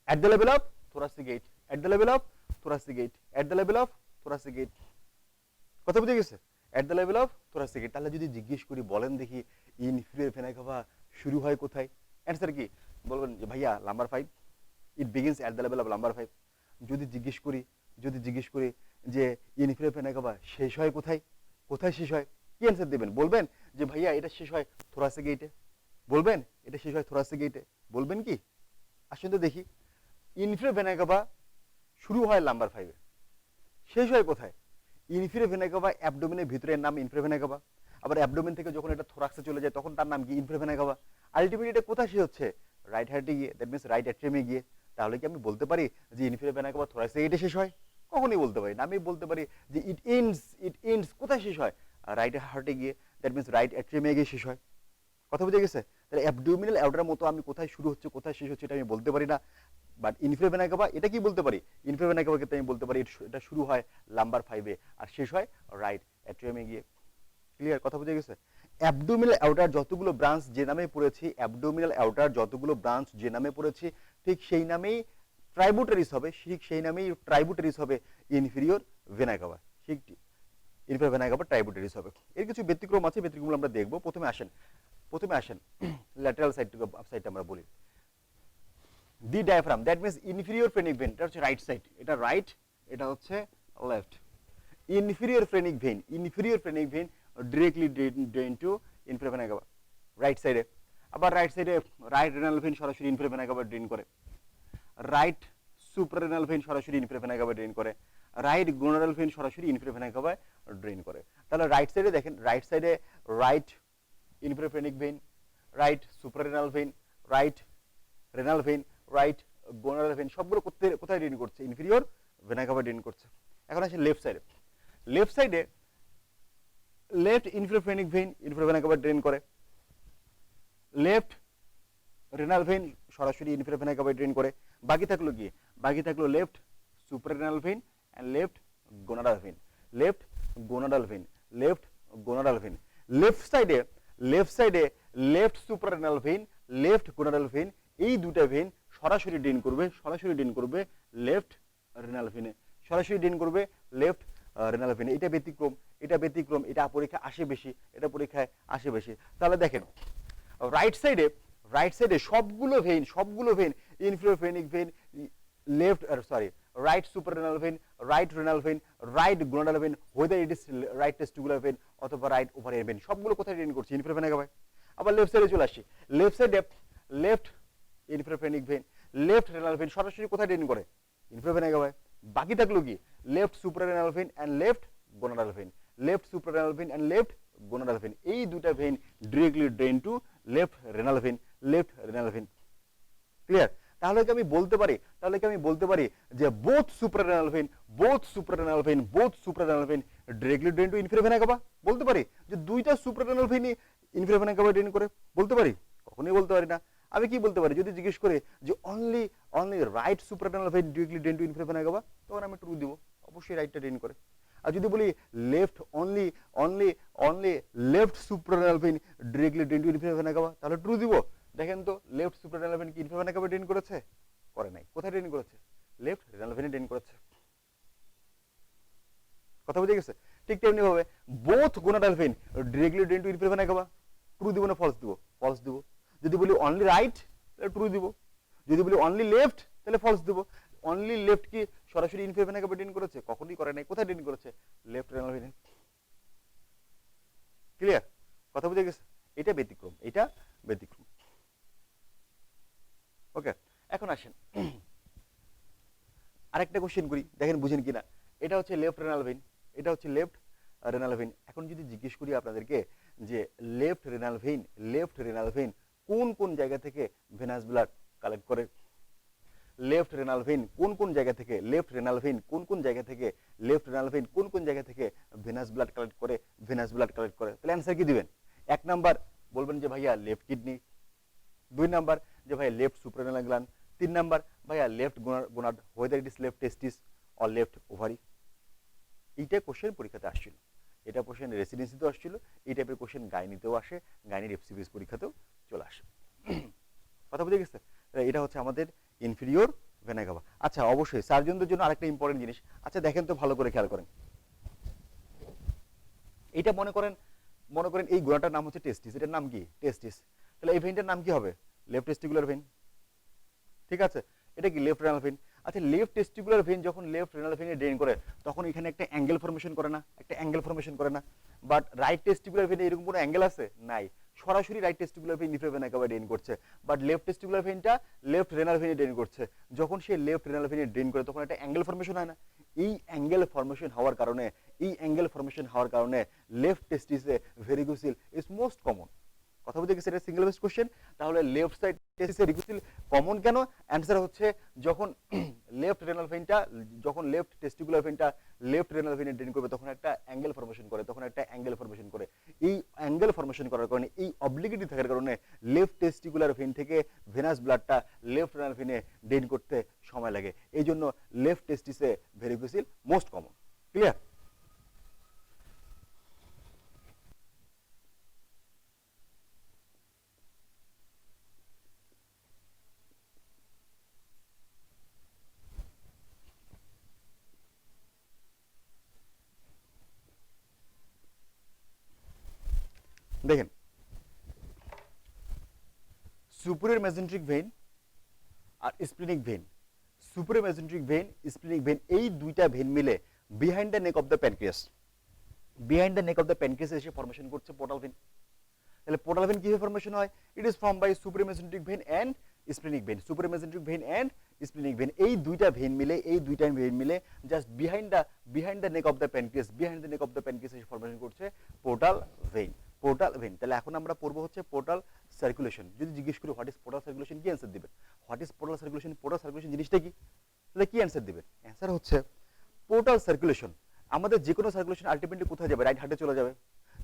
এট the level of thoracic gate, at the level of thoracic gate, at the level of thoracic gate। কথা বুঝে গেছে? এট the level of thoracic gate। তাহলে যদি জিজ্ঞেস করি বলেন দেখি ইনফিরিয়র ভেনা কাভা শুরু হয় কোথায়? অ্যান্সার কি বলবেন? যে ভাইয়া lumber 5, it begins at the level of lumbar 5। যদি জিজ্ঞেস করি যে ইনফিরিয়র ভেনা কাভা শেষ হয় কোথায়? কোথায় শেষ হয়? কি অ্যান্সার দেবেন? বলবেন যে ভাইয়া এটা শেষ হয় thoracic gate এ। বলবেন এটা শেষ হয় thoracic gate এ। বলবেন কি? আসুন তো দেখি। ইনফিরিয়র ভেনা কাভা শুরু হয় লাম্বার 5 এ, শেষ হয় কোথায়? ইনফিরিয়র ভেনা কাভা অ্যাবডোমেনের ভিতরের নাম ইনফিরিয়র ভেনা কাভা, আবার অ্যাবডোমেন থেকে যখন এটা থোরাক্সে চলে যায় তখন তার নাম কি? Inferior vena CAVA. আলটিমেটলি এটা কোথায় শেষ হচ্ছে? রাইট হার্টে গিয়ে, দ্যাট মিন্স রাইট অ্যাট্রিয়ামে গিয়ে। তাহলে কি আমি বলতে পারি যে ইনফিরিয়র ভেনা কাভা থোরাক্সে গেটে শেষ হয়? কখনোই বলতে পারি না। আমি বলতে পারি যে ইট এন্ডস কোথায় শেষ হয়? রাইট হার্টে গিয়ে, দ্যাট মিন্স রাইট অ্যাট্রিয়ামে গিয়ে শেষ হয়। কথা বুঝে গেছে? তাহলে অ্যাবডোমিনাল অ্যাওর্টার মতো আমি কোথায় শুরু হচ্ছে কোথায় শেষ হচ্ছে এটা আমি বলতে পারি না। বাট ইনফিরিয়র ভেনা কাভা এটা কি বলতে পারি? ইনফিরিয়র ভেনা কাভার ক্ষেত্রে আমি বলতে পারি এটা শুরু হয় লাম্বার 5 এ আর শেষ হয় রাইট অ্যাট্রিয়ামে গিয়ে। ক্লিয়ার? কথা বুঝে গেছে? অ্যাবডোমিনাল অ্যাওর্টার যতগুলো ব্রাঞ্চ যে নামে পড়েছি, অ্যাবডোমিনাল অ্যাওর্টার যতগুলো ব্রাঞ্চ যে নামে পড়েছি ঠিক সেই নামেই ট্রাইবুটারিস হবে, ঠিক সেই নামেই ট্রাইবুটারিস হবে ইনফিরিয়র ভেনা কাভা। ঠিক ইনফিরিয়র ভেনা কাভা ট্রাইবুটারিস হবে। এর কিছু ব্যতিক্রম আছে, ব্যতিক্রমগুলো আমরা দেখব। প্রথমে আসেন ল্যাটারাল সাইডটা আমরা বলি। The diaphragm, that means inferior phrenic vein, এটা হচ্ছে রাইট সাইড, এটা রাইট, এটা হচ্ছে left. Inferior phrenic vein directly drain to inferior vena cava right সাইডে। আবার রাইট সাইডে রাইট রেনাল ভেন সরাসরি ইনফিরিয়র ভেনা কাভা ড্রেন করে, রাইট সুপ্রারেনাল ভেন সরাসরি ইনফিরিয়র ভেনা কাভা ড্রেন করে, রাইট গ্লোনারাল ভেন সরাসরি ইনফিরিয়র ভেনা কাভা ড্রেন করে। তাহলে রাইট সাইডে দেখেন, রাইট সাইডে right inferior phrenic when, right suprarenal vein, right renal vein, right gonadal vein, সবগুলো কোথায় ড্রেন করছে? ইনফিরিয়র ভেনা কাভা ড্রেন করছে। এখন আসে লেফট সাইডে। লেফট সাইডে left inferior phrenic vein inferior vena cava drain করে, লেফট রেনাল ভেন সরাসরি ইনফিরিয়র ভেনা কাভা ড্রেন করে। বাকি থাকলো কি? বাকি থাকলো left suprarenal vein and left gonadal vein, left gonadal vein, left gonadal vein. Left সাইডে left suprarenal vein, left gonadal vein, এই দুটো ভেন সরাসরি ড্রেন করবে লেফট রেনাল ভেনে, সরাসরি ড্রেন করবে লেফট রেনাল ভেনে। এটা ব্যতিক্রম, এটা পরীক্ষায় আসে বেশি, এটা পরীক্ষায় আসে বেশি। তাহলে দেখেন রাইট সাইডে সবগুলো vein inferior phrenic vein, left right suprarenal vein, right renal vein, right gonadal vein, whether it is right testicular vein অথবা রাইট ওভারিয়ান ভেন, সবগুলো কোথায় ড্রেন করছে? ইনফিরিয়র ভেনা কাভায়। আবার লেফট সাইডে চলে আসি। লেফট সাইডে left inferior phrenic vein, left renal vein সরাসরি কোথায় ড্রেন করে? ইনফিরিয়র ভেনা কাভায়। বাকি থাকলো কি? Left suprarenal vein and left gonadal vein, left suprarenal vein and left gonadal vein, এই দুটো vein directly drain to left renal vein, left renal vein. Clear? তাহলে কি আমি বলতে পারি যে both suprarenal vein directly drain to inferior vena cava? বলতে পারি যে দুইটা সুপ্রারেনাল ভেনই ইনফিরিয়র ভেনা কাভা ড্রেন করে? বলতে পারি? কখনোই বলতে পারি না। আমি কি বলতে পারি? যদি জিজ্ঞেস করে যে only right suprarenal vein directly drain to inferior vena cava, তখন আমি ট্রু দিব, অবশ্যই রাইটটা ড্রেন করে। আর যদি বলি left only left suprarenal vein directly drain to inferior vena cava, তাহলে ট্রু দিব। দেখেন তো লেফট সুপ্রারেনাল ভেন কি ইনফিরিয়র ভেনা কাভা ড্রেন করেছে? করে নাই। কোথায় ড্রেন করেছে? লেফট রেনাল ভেনে ড্রেন করেছে। কথা বুঝে গেছে? ঠিক তেমনি ভাবে both gonadal vein directly drain to inferior vena cava, true দিব না ফলস দিব? ফলস দিব। যদি বলি অনলি রাইট তাহলে ট্রু দিব, যদি বলি অনলি লেফট তাহলে ফলস দিব। অনলি লেফট কি সরাসরি ইনফিরিয়র ভেনা কাভা ড্রেন করেছে? কখনোই করে নাই। কোথায় ড্রেন করেছে? লেফট রেনাল ভেনে। ক্লিয়ার? কথা বুঝে গেছে? এটা ব্যতিক্রম। ওকে, এখন আসেন আরেকটা কোশ্চেন করি, দেখেন বুঝেন কিনা। এটা হচ্ছে লেফট রেনাল ভেন, এটা হচ্ছে লেফট রেনাল ভেন। এখন যদি জিজ্ঞেস করি আপনাদেরকে যে লেফট রেনাল ভেন কোন জায়গা থেকে ভেনাস ব্লাড কালেক্ট করে? লেফট রেনাল ভেন কোন জায়গা থেকে লেফট রেনাল ভেন কোন জায়গা থেকে ভেনাস ব্লাড কালেক্ট করে? তাহলে অ্যান্সার কি দিবেন? এক নাম্বার বলবেন যে ভাইয়া লেফট কিডনি, দুই নাম্বার যে ভাইয়া লেফট সুপ্রারেনাল গ্ল্যান্ড, তিন নাম্বার ভাইয়া left gonad, whether it is left testis or left ovary. এইটা কোশ্চেন পরীক্ষাতে আসছিল। এটা কোশ্চেন রেসিডেন্সিতেও আসছিল, এই টাইপের কোশ্চেন গাইনিতেও আসে, গাইনির এফসিপিএস পরীক্ষাতেও চলে আসে। কথা বুঝে গেছে? এটা হচ্ছে আমাদের ইনফিরিয়র ভেনা কাভা। আচ্ছা অবশ্যই সার্জনদের জন্য আরেকটা ইম্পর্টেন্ট জিনিস, আচ্ছা দেখেন তো ভালো করে খেয়াল করেন, এইটা মনে করেন এই গোড়াটার নাম হচ্ছে টেস্টিস, এটার নাম কি? টেস্টিস। তাহলে এই ভেইনটার নাম কি হবে? Left testicular vein. ঠিক আছে, এটা কি লেফট রেনাল ভেইন। আচ্ছা লেফট টেস্টিকুলার ভেইন যখন লেফট রেনাল ভেইনে ড্রেন করে তখন এখানে একটা অ্যাঙ্গেল ফর্মেশন করে না? একটা অ্যাঙ্গেল ফর্মেশন করে না? বাট রাইট টেস্টিকুলার ভেইনে এরকম কোনো অ্যাঙ্গেল আছে? নাই, সরাসরি right testicular vein inferior vena cava drain করছে। বাট লেফট টেস্টিকুলার ভেইনটা লেফট রেনাল ভেইনে ড্রেন করছে। যখন সে লেফট রেনাল ভেইনে ড্রেন করে তখন একটা অ্যাঙ্গেল ফর্মেশন হয় না? এই অ্যাঙ্গেল ফর্মেশন হওয়ার কারণে লেফট টেস্টিসে ভেরিকোসিল ইজ মোস্ট কমন। কথা বুঝে গেছে? এটা সিঙ্গেল বেস কোশ্চেন। তাহলে লেফট সাইড টেস্টিসে ভেরিকোসিল কমন কেন? অ্যান্সার হচ্ছে যখন লেফট রেনাল ভেইনটা, যখন লেফট টেস্টিকুলার ভেইনটা লেফট রেনাল ভেইনে ড্রেন করবে তখন একটা অ্যাঙ্গেল ফর্মেশন করে, এই অ্যাঙ্গেল ফর্মেশন করার কারণে, এই অবলিগিটি থাকার কারণে লেফট টেস্টিকুলার ভেইন থেকে ভেনাস ব্লাডটা লেফট রেনাল ভেইনে ড্রেন করতে সময় লাগে। এই জন্য লেফট টেস্টিসে ভেরিকোসিল মোস্ট কমন। ক্লিয়ার? দেখেন সুপিরিয়র মেসেন্ট্রিক ভেইন আর splenic vein, superior mesenteric vein, splenic vein, এই দুইটা ভেইন মিলে behind the neck of the pancreas এসে ফর্মেশন করছে পোর্টাল ভেইন। তাহলে পোর্টাল ভেইন কিভাবে ফর্মেশন হয়? It is form by superior mesenteric vein and splenic vein. Superior mesenteric vein and splenic vein, এই দুইটা ভেইন মিলে just behind the neck of the pancreas এসে formation করছে portal vein. তাহলে এখন আমরা পড়বো হচ্ছে পোর্টাল সার্কুলেশন। যদি জিজ্ঞেস করি হোয়াট ইজ পোর্টাল সার্কুলেশন, কি অ্যান্সার দিবেন? What is portal circulation? Portal circulation জিনিসটা কি? তাহলে কি অ্যান্সার দিবেন? অ্যান্সার হচ্ছে পোর্টাল সার্কুলেশন, আমাদের যে কোনো সার্কুলেশন আলটিমেটলি কোথায় যাবে? রাইট হার্টে চলে যাবে।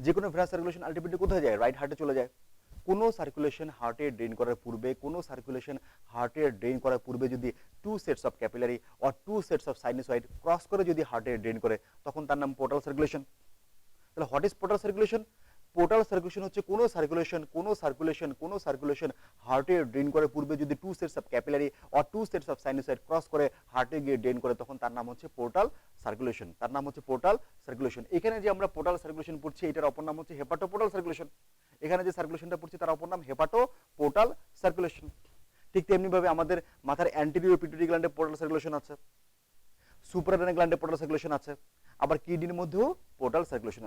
যে কোনো ভেনাস সার্কুলেশন আলটিমেটলি কোথায় যায়? রাইট হার্টে চলে যায়। কোনো সার্কুলেশন হার্টে ড্রেন করার পূর্বে যদি two sets of capillary or two sets of sinusoid cross করে যদি হার্টে ড্রেন করে তখন তার নাম পোর্টাল সার্কুলেশন। তাহলে what is portal circulation? Portal circulation হচ্ছে কোনো সার্কুলেশন হার্টে ড্রেন করার পূর্বে যদি two sets of capillary or two sets of sinusoid cross করে হার্টে গিয়ে ড্রেন করে তখন তার নাম হচ্ছে পোর্টাল সার্কুলেশন। এখানে যে আমরা পোর্টাল সার্কুলেশন পড়ছি এটার অপর নাম হচ্ছে হেপাটোপোর্টাল সার্কুলেশন। এখানে যে সার্কুলেশনটা পড়ছি তার অপর নাম হেপাটোপোর্টাল সার্কুলেশন। ঠিক তেমনি ভাবে আমাদের মাথার অ্যান্টেরিয়র পিটুইটারি গ্ল্যান্ডে পোর্টাল সার্কুলেশন আছে, সুপ্রারেনাল গ্ল্যান্ডে পোর্টাল সার্কুলেশন আছে, আবার কিডনির মধ্যেও পোর্টাল সার্কুলেশন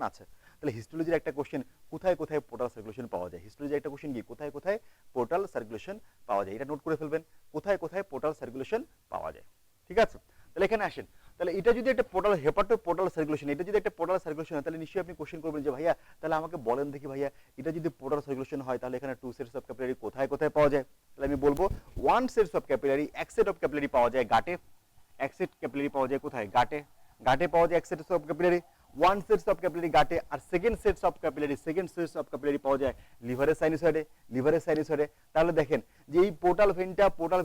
আছে। তাহলে হিস্টোলজির একটা কোশ্চেন, কোথায় কোথায় পোর্টাল সার্কুলেশন পাওয়া যায়? হিস্টোলজির একটা কোশ্চেন কি, কোথায় কোথায় পোর্টাল সার্কুলেশন পাওয়া যায়? এটা নোট করে ফেলবেন, কোথায় কোথায় পোর্টাল সার্কুলেশন পাওয়া যায়। ঠিক আছে, তাহলে এখানে আসেন। তাহলে এটা যদি একটা পোর্টাল হেপাটোপোর্টাল সার্কুলেশন, এটা যদি একটা পোর্টাল সার্কুলেশন হয় তাহলে নিশ্চয়ই আপনি কোশ্চেন করবেন যে ভাইয়া তাহলে আমাকে বলেন দেখি ভাইয়া এটা যদি পোর্টাল সার্কুলেশন হয় তাহলে এখানে টু সেটস অফ ক্যাপিলারি কোথায় কোথায় পাওয়া যায়? তাহলে আমি বলবো ওয়ান সেটস অফ ক্যাপিলারি, এক সেট অফ ক্যাপিলারি পাওয়া যায় গাটে। এক সেট ক্যাপিলারি পাওয়া যায় কোথায়? গাটে পাওয়া যায় এক set of capillary, one sets of capillary গাটে। আর সেকেন্ড সেটস অফ ক্যাপিলারি পাওয়া যায় লিভারের সাইনোসয়েডে। তাহলে দেখেন যে এই পোর্টাল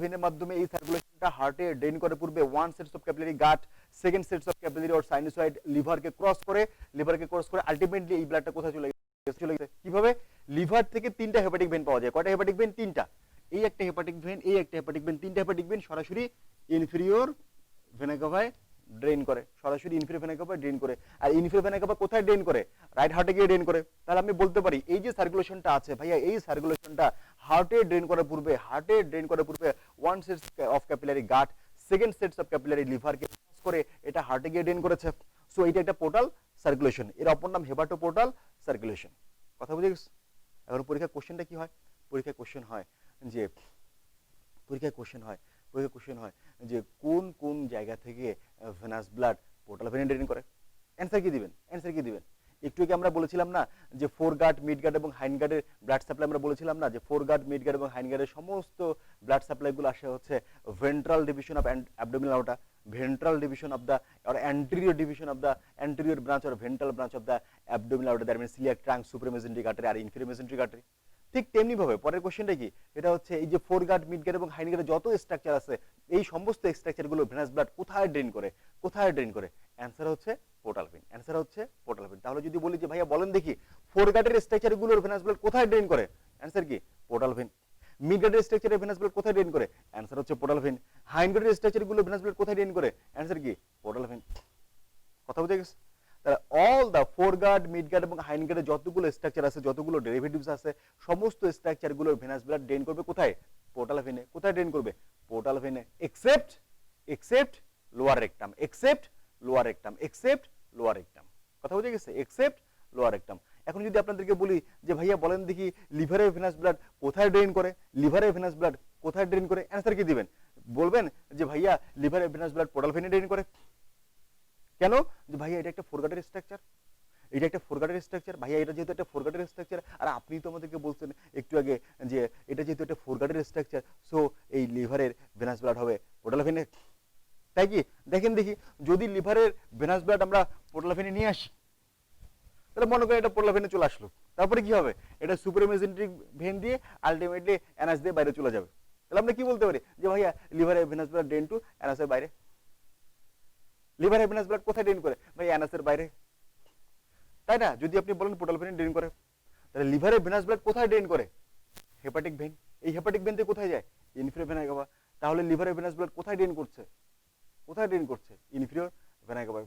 ভেনের মাধ্যমে এই সার্কুলেশনটা হার্টে ড্রেন করে পূর্বে one sets of capillary gut, second sets of capillary or sinusoid লিভারকে ক্রস করে আলটিমেটলি এই ব্লাডটা কোথায় চলে গেছে? কিভাবে? লিভার থেকে তিনটা হেপাটিক ভেন পাওয়া যায়। কয়টা হেপাটিক ভেন? তিনটা। এই একটা হেপাটিক ভেন, তিনটা হেপাটিক ভেন সরাসরি ইনফিরিয়র ভেনা কাভায় ড্রেন করে, সরাসরি ইনফিরিয়র ভেনা কাভায় ড্রেন করে। আর ইনফিরিয়র ভেনা কাভা কোথায় ড্রেন করে? রাইট হার্টে গিয়ে ড্রেন করে। তাহলে আমি বলতে পারি এই যে সার্কুলেশনটা আছে ভাইয়া, এই সার্কুলেশনটা হার্টে ড্রেন করার পূর্বে one sets of capillary gut, second sets of capillary লিভারকে ক্রস করে এটা হার্টে গিয়ে ড্রেন করেছে। সো এটা একটা পোর্টাল সার্কুলেশন, এর অপর নাম হেপাটোপোর্টাল সার্কুলেশন। কথা বুঝে গেছ? এখন পরীক্ষার কোশ্চেনটা কি হয়? পরীক্ষায় কোশ্চেন হয় যে কোন কোন জায়গা থেকে ভেনাস ব্লাড পোর্টাল ভেনে ড্রেন করে? অ্যান্সার কি দিবেন? একটু আগে আমরা বলেছিলাম না যে ফোর গার্ড, মিড গার্ড এবং হাইন্ড গার্ডের ব্লাড সাপ্লাই, আমরা বলেছিলাম না যে ফোর গার্ড, মিড গার্ড এবং হাইন্ড গার্ডের সমস্ত ব্লাড সাপ্লাইগুলো আসে হচ্ছে ventral division of abdominal aorta, ventral division of the or anterior branch or ventral branch of the abdominal aorta, that means iliac trunk, superior mesenteric artery R inferior mesenteric artery. ঠিক তেমনি ভাবে পরের কোশ্চেনটা কি? এটা হচ্ছে এই যে ফোর গার্ড, মিড গার্ড এবং হাইন্ড গার্ডের যত স্ট্রাকচার আছে এই সমস্ত স্ট্রাকচারগুলো ভেনাস ব্লাড কোথায় ড্রেন করে? অ্যান্সার হচ্ছে পোর্টাল ভেন। অ্যান্সার হচ্ছে পোর্টাল ভেন। তাহলে যদি বলি যে ভাইয়া বলেন দেখি ফোরগার্ডের স্ট্রাকচারগুলোর ভেনাস ব্লাড কোথায় ড্রেন করে, অ্যান্সার কি পোর্টাল ভেন। মিডগার্ডের স্ট্রাকচারে ভেনাস ব্লাড কোথায় ড্রেন করে, অ্যান্সার হচ্ছে পোর্টাল ভেন। হাইন্ডগার্ডের স্ট্রাকচারগুলো ভেনাস ব্লাড কোথায় ড্রেন করে, অ্যান্সার কি পোর্টাল ভেন। কথা বুঝে গেছে? তাহলে অল দ্য ফোরগার্ড, মিডগার্ড এবং হাইন্ডগার্ডের যতগুলো স্ট্রাকচার আছে, যতগুলো ডেরিভেটিভস আছে, সমস্ত স্ট্রাকচারগুলোর ভেনাস ব্লাড ড্রেন করবে কোথায়, পোর্টাল ভেনে। কোথায় ড্রেন করবে, পোর্টাল ভেনে, except lower rectum, except lower rectum, except lower rectum. কথা বুঝে গেছে, এক্সেপ্ট লোয়ার রেকটাম। এখন যদি আপনাদেরকে বলি যে ভাইয়া বলেন দেখি লিভারের ভেনাস ব্লাড কোথায় ড্রেন করে, লিভারের ভেনাস ব্লাড কোথায় ড্রেন করে, অ্যান্সার কি দিবেন, বলবেন যে ভাইয়া লিভারের ভেনাস ব্লাড পোর্টাল ভেনে ড্রেন করে। কেন, যে ভাইয়া এটা একটা ফোরগার্ডের স্ট্রাকচার, এটা একটা ফোরগার্ডের স্ট্রাকচার, ভাইয়া এটা যেহেতু একটা ফোরগার্ডের স্ট্রাকচার, আর আপনি তো আমাদেরকে বলছেন একটু আগে যে এটা যেহেতু একটা ফোরগার্ডের স্ট্রাকচার, সো এই লিভারের ভেনাস ব্লাড হবে পোর্টাল ভেনে, তাই কি? দেখেন দেখি যদি লিভারের ভেনাস ব্লাড আমরা পোর্টাল ভেনে নিয়ে আসি, তাহলে মনে করেন এটা পোর্টাল ভেনে চলে আসলো, তারপরে কি হবে, এটা সুপার মেজেন্ট্রিক ভেন দিয়ে আলটিমেটলি অ্যানাস দিয়ে বাইরে চলে যাবে। তাহলে আমরা কি বলতে পারি যে ভাইয়া লিভারের ভেনাস ব্লাড ড্রেন টু অ্যানাসের বাইরে। লিভারের ভেনাস ব্লাড কোথায় ড্রেন করে, ভাই অ্যানাসের বাইরে, তাই না? যদি আপনি বলেন পোর্টাল ভেনে ড্রেন করে, তাহলে লিভারের ভেনাস ব্লাড কোথায় ড্রেন করে, হেপাটিক ভেন। এই হেপাটিক ভেন থেকে কোথায় যায়, ইনফিরিয়র ভেনা কাভা। তাহলে লিভারের ভেনাস ব্লাড কোথায় ড্রেন করছে, কোথায় ড্রেন করছে, ইনফিরিয়র ভেনা কাভা।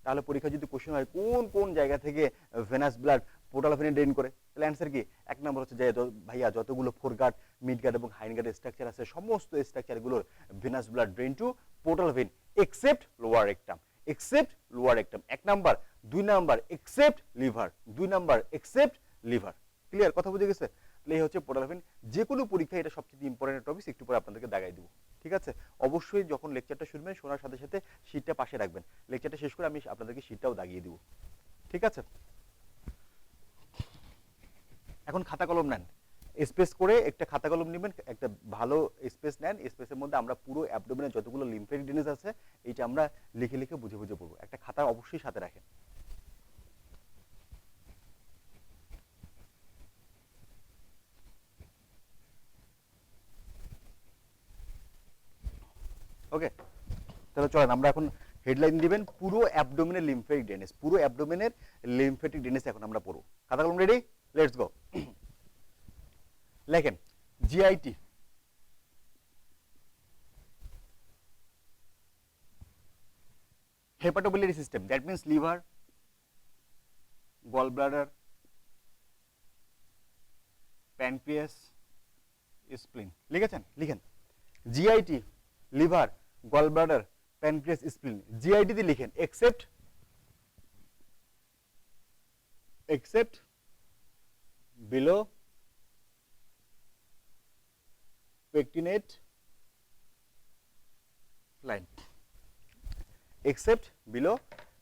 তাহলে পরীক্ষা যদি কোশ্চেন হয় কোন কোন জায়গা থেকে ভেনাস ব্লাড পোর্টাল ভেনে ড্রেন করে, তাহলে অ্যান্সার কি, এক নম্বর হচ্ছে যে ভাইয়া যতগুলো ফোরগার্ড, মিডগার্ড এবং হাইন্ডগার্ড স্ট্রাকচার আছে, সমস্ত স্ট্রাকচারগুলোর venous blood drain to portal vein except lower rectum, except lower rectum, এক নাম্বার। দুই নাম্বার এক্সেপ্ট লিভার, দুই নাম্বার এক্সেপ্ট লিভার। ক্লিয়ার? কথা বুঝে গেছে? তাহলে এই হচ্ছে পোর্টাল ভেন। যে কোনো পরীক্ষায় এটা সবচেয়ে ইম্পর্টেন্ট টপিক, একটু পরে আপনাদেরকে দাগাই দিব, ঠিক আছে? অবশ্যই যখন লেকচারটা শুনবেন শোনার সাথে সাথে শীটটা পাশে রাখবেন, লেকচারটা শেষ করে আমি আপনাদেরকে শীটটাও দাগিয়ে দিব, ঠিক আছে? এখন খাতা কলম নেন, স্পেস করে একটা খাতা কলম নেবেন, একটা ভালো স্পেস নেন, স্পেসের মধ্যে আমরা পুরো অ্যাবডোমেনের যতগুলো লিম্ফেটিক ড্রেনেজ আছে এইটা আমরা লিখে লিখে বুঝে বুঝে পড়বো। একটা খাতা অবশ্যই সাথে রাখেন। ওকে, তাহলে চলেন আমরা এখন হেডলাইন দিবেন পুরো অ্যাবডোমেনের লিম্ফেটিক ড্রেনেজ, পুরো অ্যাবডোমেনের লিম্ফেটিক ড্রেনেজ এখন আমরা পড়বো। খাতা কলম রেডি? Let's go. লেখেন GIT, hepatobiliary system, that means liver, gall bladder, pancreas, spleen. লিখেছেন? লিখেন GIT, liver, gall bladder, pancreas, spleen. GIT দিয়ে লিখেন except below pectinate line, except below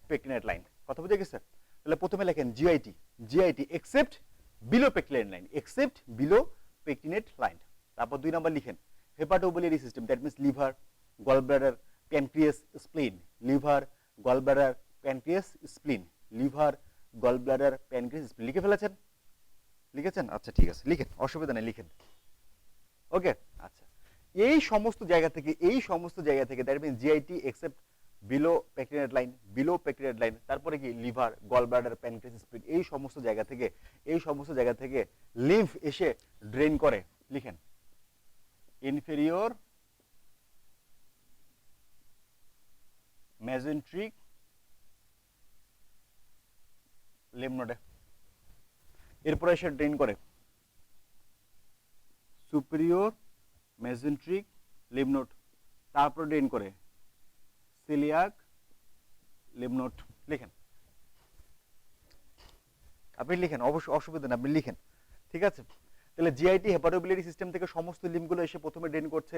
pectinate line. কথা বুঝে গেছে? তাহলে প্রথমে লেখেন GIT, GIT except below pectinate line, except below pectinate line. তারপর দুই নাম্বার লিখেন hepatobiliary system, that means liver, gall bladder, pancreas, spleen, liver, gall bladder, pancreas, spleen, liver, gall bladder, pancreas, স্প্লিন। লিখে ফেলেছেন? লিখেছেন? আচ্ছা ঠিক আছে, লিখেন, অসুবিধা নেই, লিখেন। ওকে, আচ্ছা এই সমস্ত জায়গা থেকে that means GIT except below pectinate line, below pectinate line, তারপরে কি liver, gall bladder, pancreas, spleen, এই সমস্ত জায়গা থেকে লিম্ফ এসে ড্রেন করে। লিখেন ইনফেরিয়র মেজেন্ট্রিক লিম্ফ নোডে, এরপরে এসে ড্রেন করে সুপিরিয়র মেজেন্ট্রিক লিম্ফ নোড, তারপর ড্রেন করে সিলিয়াক লিম্ফ নোড। লিখেন, আপনি লিখেন, অবশ্যই অসুবিধা নেই, আপনি লিখেন, ঠিক আছে? তাহলে জিআইটি হেপাটোবিলিয়ারি সিস্টেম থেকে সমস্ত লিম্ফগুলো এসে প্রথমে ড্রেন করছে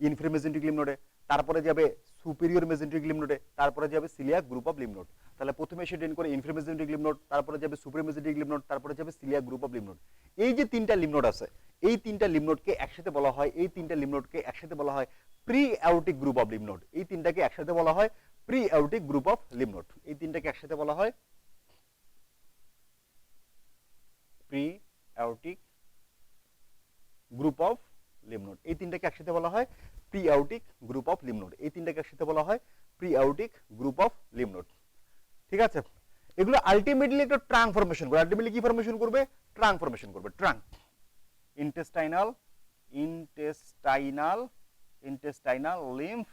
ইনফেরিয়র মেজেন্ট্রিক লিম্ফ নোডে, তারপরে যাবে সুপিরিয়র মেজেন্ট্রিক লিম্ফ নোডে, তারপরে যাবে coeliac group of lymph node. তাহলে প্রথমে এসে ড্রেন করে ইনফেরিয়র মেজেন্ট্রিক লিম্ফ নোড, তারপরে যাবে সুপিরিয়র মেজেন্ট্রিক লিম্ফ নোড, তারপরে যাবে coeliac group of lymph node. এই যে তিনটা লিম্ফ নোড আছে, এই তিনটা লিম্ফ নোডকে একসাথে বলা হয় pre aortic group of lymph node. এই তিনটাকে একসাথে বলা হয় pre aortic group of lymph node. এই তিনটাকে একসাথে বলা হয় pre aortic group of lymph node. এই তিনটাকে একসাথে বলা হয় pre aortic group of lymph node. এই তিনটাকে একসাথে বলা হয় pre aortic group of lymph node. ঠিক আছে, এগুলো আলটিমেটলি একটা ট্রাঙ্ক ফরমেশন করবে। আলটিমেটলি কি ফরমেশন করবে? ট্রাঙ্ক ফরমেশন করবে। Trunk, intestinal intestinal intestinal lymph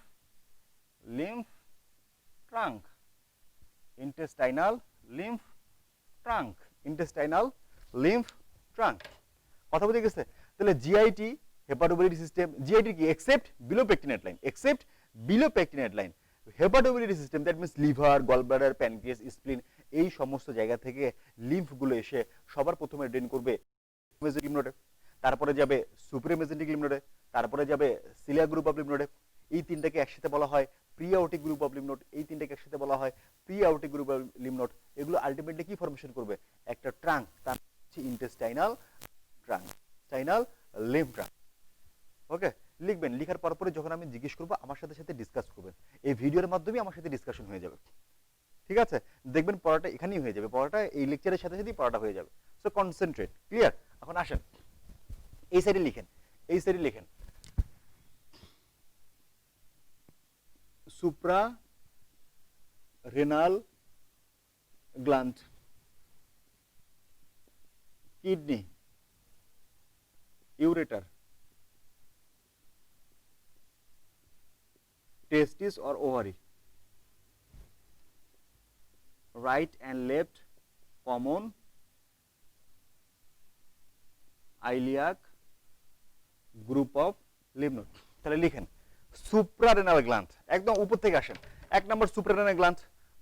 lymph trunk, intestinal lymph trunk, intestinal lymph trunk. কথা বুঝে গেছে? তাহলে জিআইটি হেপাটোবিলিটি সিস্টেম, জিআইটি কি? Except below pectinate line, except below pectinate line. Hepatobiliary system that means liver, gallbladder, pancreas, spleen, এই সমস্ত জায়গা থেকে লিম্ফগুলো এসে সবার প্রথমে ড্রেন করবে মেজেন্টিক লিম্ফ নোডে, তারপরে যাবে সুপ্রিমেজেন্টিক লিম্ফ নোডে, তারপরে যাবে সিলিয়া গ্রুপ অফ লিম্ফ নোডে। এই তিনটাকে একসাথে বলা হয় preaortic group of lymph node, এই তিনটাকে একসাথে বলা হয় preaortic group of lymph node. এগুলো আলটিমেটলি কি ফরমেশন করবে? একটা ট্রাঙ্ক, তার হচ্ছে intestinal trunk, intestinal lymph trunk. Okay, লিখবেন, লিখার পরে যখন আমি জিজ্ঞেস করবো আমার সাথে সাথে ডিসকাস করবেন, এই ভিডিওর মাধ্যমে আমার সাথে ডিসকাশন হয়ে যাবে। ঠিক আছে, দেখবেন পড়াটা এখানেই হয়ে যাবে, পড়াটা এই লেকচারের সাথে সাথেই পড়াটা হয়ে যাবে। So concentrate, clear? এখন আসেন এই সাইডে লিখেন, এই সাইডে লিখেন supra renal gland, kidney, ureter, testis or ovary, right and left common iliac group of lymph node। তাহলে লিখেন সুপ্রারেনাল গ্ল্যান্ড, একদম উপর থেকে আসেন। এক নম্বর সুপ্রারেনাল গ্ল্যান্ড,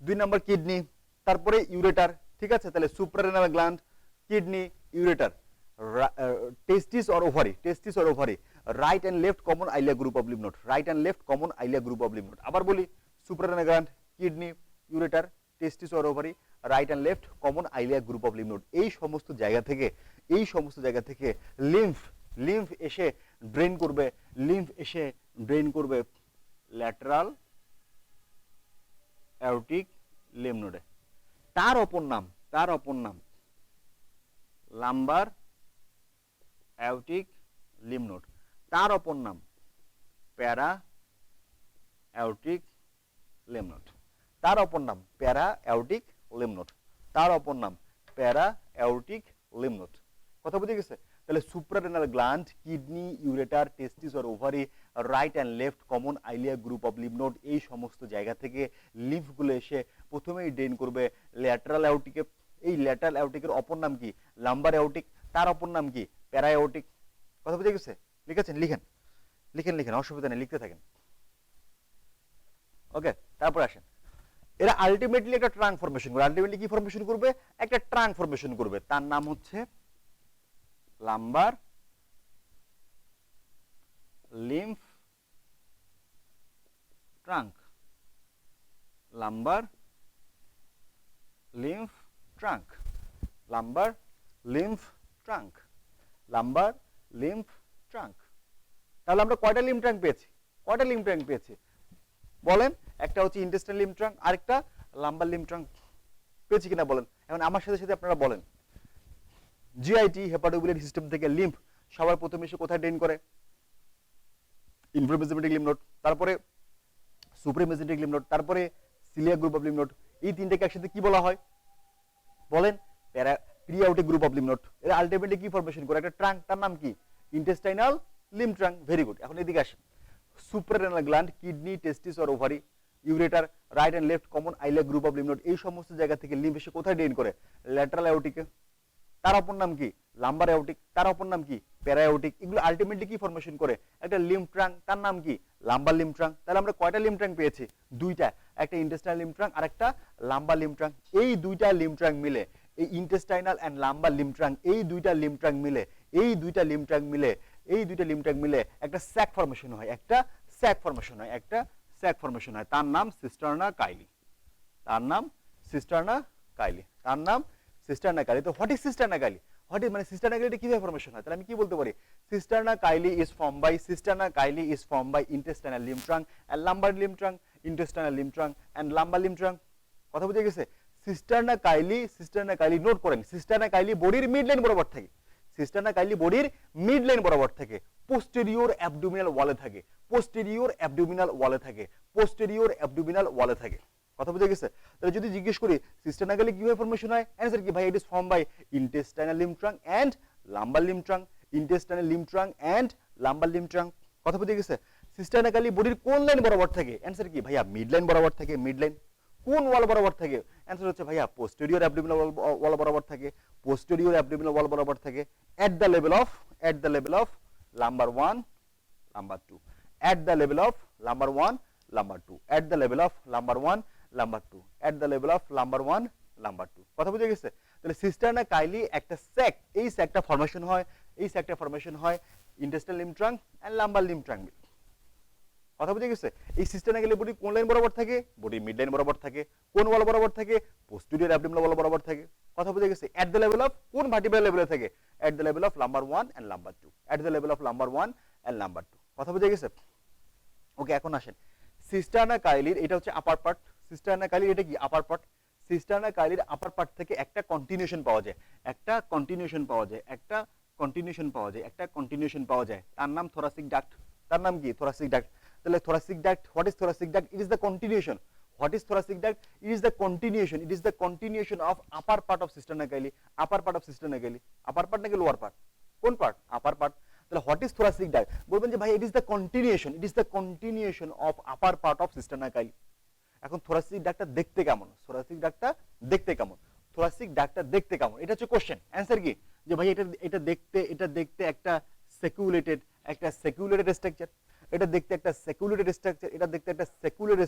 দুই নম্বর কিডনি, তারপরে ইউরেটার। ঠিক আছে, তাহলে suprarenal gland, kidney, ureter, testis or ovary, testis or ovary, right and left common iliac group of lymph node, right and left common iliac group of lymph node. আবার বলি, suprarenal gland, kidney, ureter, testis or ovary, right and left common iliac group of lymph node. এই সমস্ত জায়গা থেকে, এই সমস্ত জায়গা থেকে লিম্ফ লিম্ফ এসে ড্রেন করবে, লিম্ফ এসে ড্রেন করবে ল্যাটারাল অ্যাওরটিক লিম্ফ নোডে। তার অপর নাম, তার অপর নাম লাম্বার অ্যাওরটিক লিম্ফ নোড, তার অপর নাম প্যারা অ্যাওরটিক লিম্ফ নোড, তার অপর নাম প্যারা অ্যাওরটিক লিম্ফ নোড, তার অপর নাম প্যারা অ্যাওরটিক লিম্ফ নোড। কথা বুঝে গেছে? তাহলে suprarenal gland, kidney, ureter, testis or ovary, right and left common iliac group of lymph node, এই সমস্ত জায়গা থেকে লিম্ফগুলো এসে প্রথমেই ড্রেন করবে ল্যাটারাল অ্যাওরটিকে। এই ল্যাটারাল অ্যাওরটিকের অপর নাম কি? লাম্বার অ্যাওরটিক, তার অপর নাম কি? প্যারা অ্যাওরটিক। কথা বুঝে গেছে? লিখেছেন? লিখেন, লিখেন, লিখেন, অসুবিধা নেই, লিখতে থাকেন। ওকে, তারপর আসেন, এরা আলটিমেটলি একটা ট্রাঙ্ক ফরমেশন করবে। আলটিমেটলি কি ফরমেশন করবে? একটা ট্রাঙ্ক ফরমেশন করবে, তার নাম হচ্ছে lumber lymph trunk, lumber lymph trunk, lumber lymph trunk, lumber lymph trunk. তাহলে আমরা কয়টা লিম্ফ ট্রাঙ্ক পেয়েছি? কয়টা লিম্ফ ট্রাঙ্ক পেয়েছি বলেন? একটা হচ্ছে ইন্টেস্টাইনাল লিম্ফ ট্রাঙ্ক, আরেকটা লাম্বার লিম্ফ ট্রাঙ্ক। পেয়েছি কিনা বলেন? এখন আমার সাথে সাথে আপনারা বলেন, জিআইটি হেপাটোবিলিটি সিস্টেম থেকে লিম্ফ সবার প্রথমে এসে কোথায় ড্রেন করে? ইনফ্রামেজেন্টিক লিম্ফ নোড, তারপরে সুপ্রিমেজেন্টিক লিম্ফ নোড, তারপরে সিলিয়া গ্রুপ অফ লিম্ফ নোড। এই তিনটাকে একসাথে কি বলা হয় বলেন? Para preaortic group of lymph node. এরা আলটিমেটলি কি ফরমেশন করে? একটা ট্রাঙ্ক, তার নাম কি? Intestinal lymph trunk. Very good. এখন এদিকে আসেন, suprarenal gland, kidney, testis or ovary, ureter, right and left common iliac group of lymph node, এই সমস্ত জায়গা থেকে লিম্ফ এসে কোথায় ড্রেন করে? ল্যাটারাল অ্যাওরটিকে। তার অপর নাম কি? লাম্বার অ্যাওরটিক, তার অপর নাম কি? প্যারা অ্যাওরটিক। এগুলো আলটিমেটলি কি ফরমেশন করে? একটা লিম্ফ ট্রাঙ্ক, তার নাম কি? Lumber lymph trunk. তাহলে আমরা কয়টা লিম্ফ ট্রাঙ্ক পেয়েছি? দুইটা, একটা ইন্টেস্টাইনাল লিম্ফ ট্রাঙ্ক আর একটা লাম্বার লিম্ফ ট্রাঙ্ক। এই দুইটা লিম্ফ ট্রাঙ্ক মিলে, এই intestinal and lumbar lymph trunk, এই দুইটা লিম্ফ ট্রাঙ্ক মিলে, এই দুইটা লিম্ফ ট্রাঙ্ক মিলে, এই দুইটা লিম্ফ ট্রাঙ্ক মিলে একটা স্যাক ফরমেশন হয়, একটা স্যাক ফরমেশন হয়, একটা স্যাক ফরমেশন হয়। তার নাম সিস্টার্না কাইলি, তার নাম সিস্টার্না কাইলি, তার নাম সিস্টার্না কাইলি। তো what is cisterna chyli? What is মানে সিস্টার্না কাইলি কিভাবে ফরমেশন হয়? তাহলে আমি কি বলতে পারি? Cisterna chyli is form by, cisterna chyli is form by intestinal lymph trunk and lumbar lymph trunk, intestinal lymph trunk and lumbar lymph trunk. কথা বুঝে গেছে? সিস্টার্না কাইলি নোট করেন, সিস্টার্না কাইলি বডির মিড লাইন বরাবর থাকে, cisterna chyli বডির midline বরাবর থাকে, পোস্টেরিয়র অ্যাবডোমিনাল ওয়ালে থাকে, পোস্টেরিয়র অ্যাবডোমিনাল ওয়ালে থাকে, পোস্টেরিয়র অ্যাবডোমিনাল ওয়ালে থাকে। কথা বুঝে গেছে? তাহলে যদি জিজ্ঞেস করি সিস্টেনাকালি কিভাবে ফর্মেশন হয়, অ্যান্সার কি ভাই? It is form by intestinal lymph trunk and lumbar lymph trunk, intestinal lymph trunk and lumbar lymph trunk. কথা বুঝে গেছে? সিস্টেনাকালি বডির কোন লাইন বরাবর থাকে? অ্যান্সার কি ভাইয়া? মিড লাইন বরাবর থাকে, মিড লাইন। কোন ওয়াল বরাবর থাকে? অ্যান্সার হচ্ছে ভাইয়া পোস্টেরিয়র অ্যাবডোমিনাল ওয়াল বরাবর থাকে, পোস্টেরিয়র অ্যাবডোমিনাল ওয়াল বরাবর থাকে at the level of lumbar 1 lumbar 2, at the level of lumbar 1 lumbar 2, at the level of lumbar 1 lumbar 2, at the level of lumbar 1 lumbar 2। কথা বুঝে গেছে? তাহলে সিস্টারনা কাইলি একটা স্যাক, এই স্যাকটা ফর্মেশন হয় intestinal lymph trunk and lumbar lymph trunk. কথা বুঝে গেছে? এই সিস্টারনা কাইলি বডি কোন লাইন বরাবর থাকে? বডি মিড লাইন বরাবর থাকে। কোন ওয়াল বরাবর থাকে? পোস্টেরিয়র অ্যাবডোমিনাল ওয়াল বরাবর থাকে। কথা বুঝে গেছে? at the level of কোন ভার্টিব্রাল লেভেলে থাকে? at the level of lumbar 1 and lumbar 2, at the level of lumbar 1 and lumbar 2। কথা বুঝে গেছে? ওকে, এখন আসেন সিস্টারনা কাইলির, এটা হচ্ছে আপার পার্ট। সিস্টারনা কাইলির এটা কি? Upper part. সিস্টারনা কাইলির আপার পার্ট থেকে একটা কন্টিনিউশন পাওয়া যায়, তার নাম থোরাসিক ডাক্ট। তার নাম কি? Thoracic duct. তাহলে thoracic duct, what is thoracic duct? It is the continuation. What is thoracic duct? It is the continuation of upper part of cisterna chyli. Upper part নাকি lower part? কোন part? Upper part. তাহলে what is thoracic duct? বলবেন যে ভাই it is the continuation of upper part of cisterna chyli. এখন thoracic ডাক্টটা দেখতে কেমন? এটা হচ্ছে কোশ্চেন। অ্যান্সার কি? যে ভাই এটা দেখতে একটা সেকুলেটেড স্ট্রাকচার, এটা দেখতে একটা সেকুলেটেড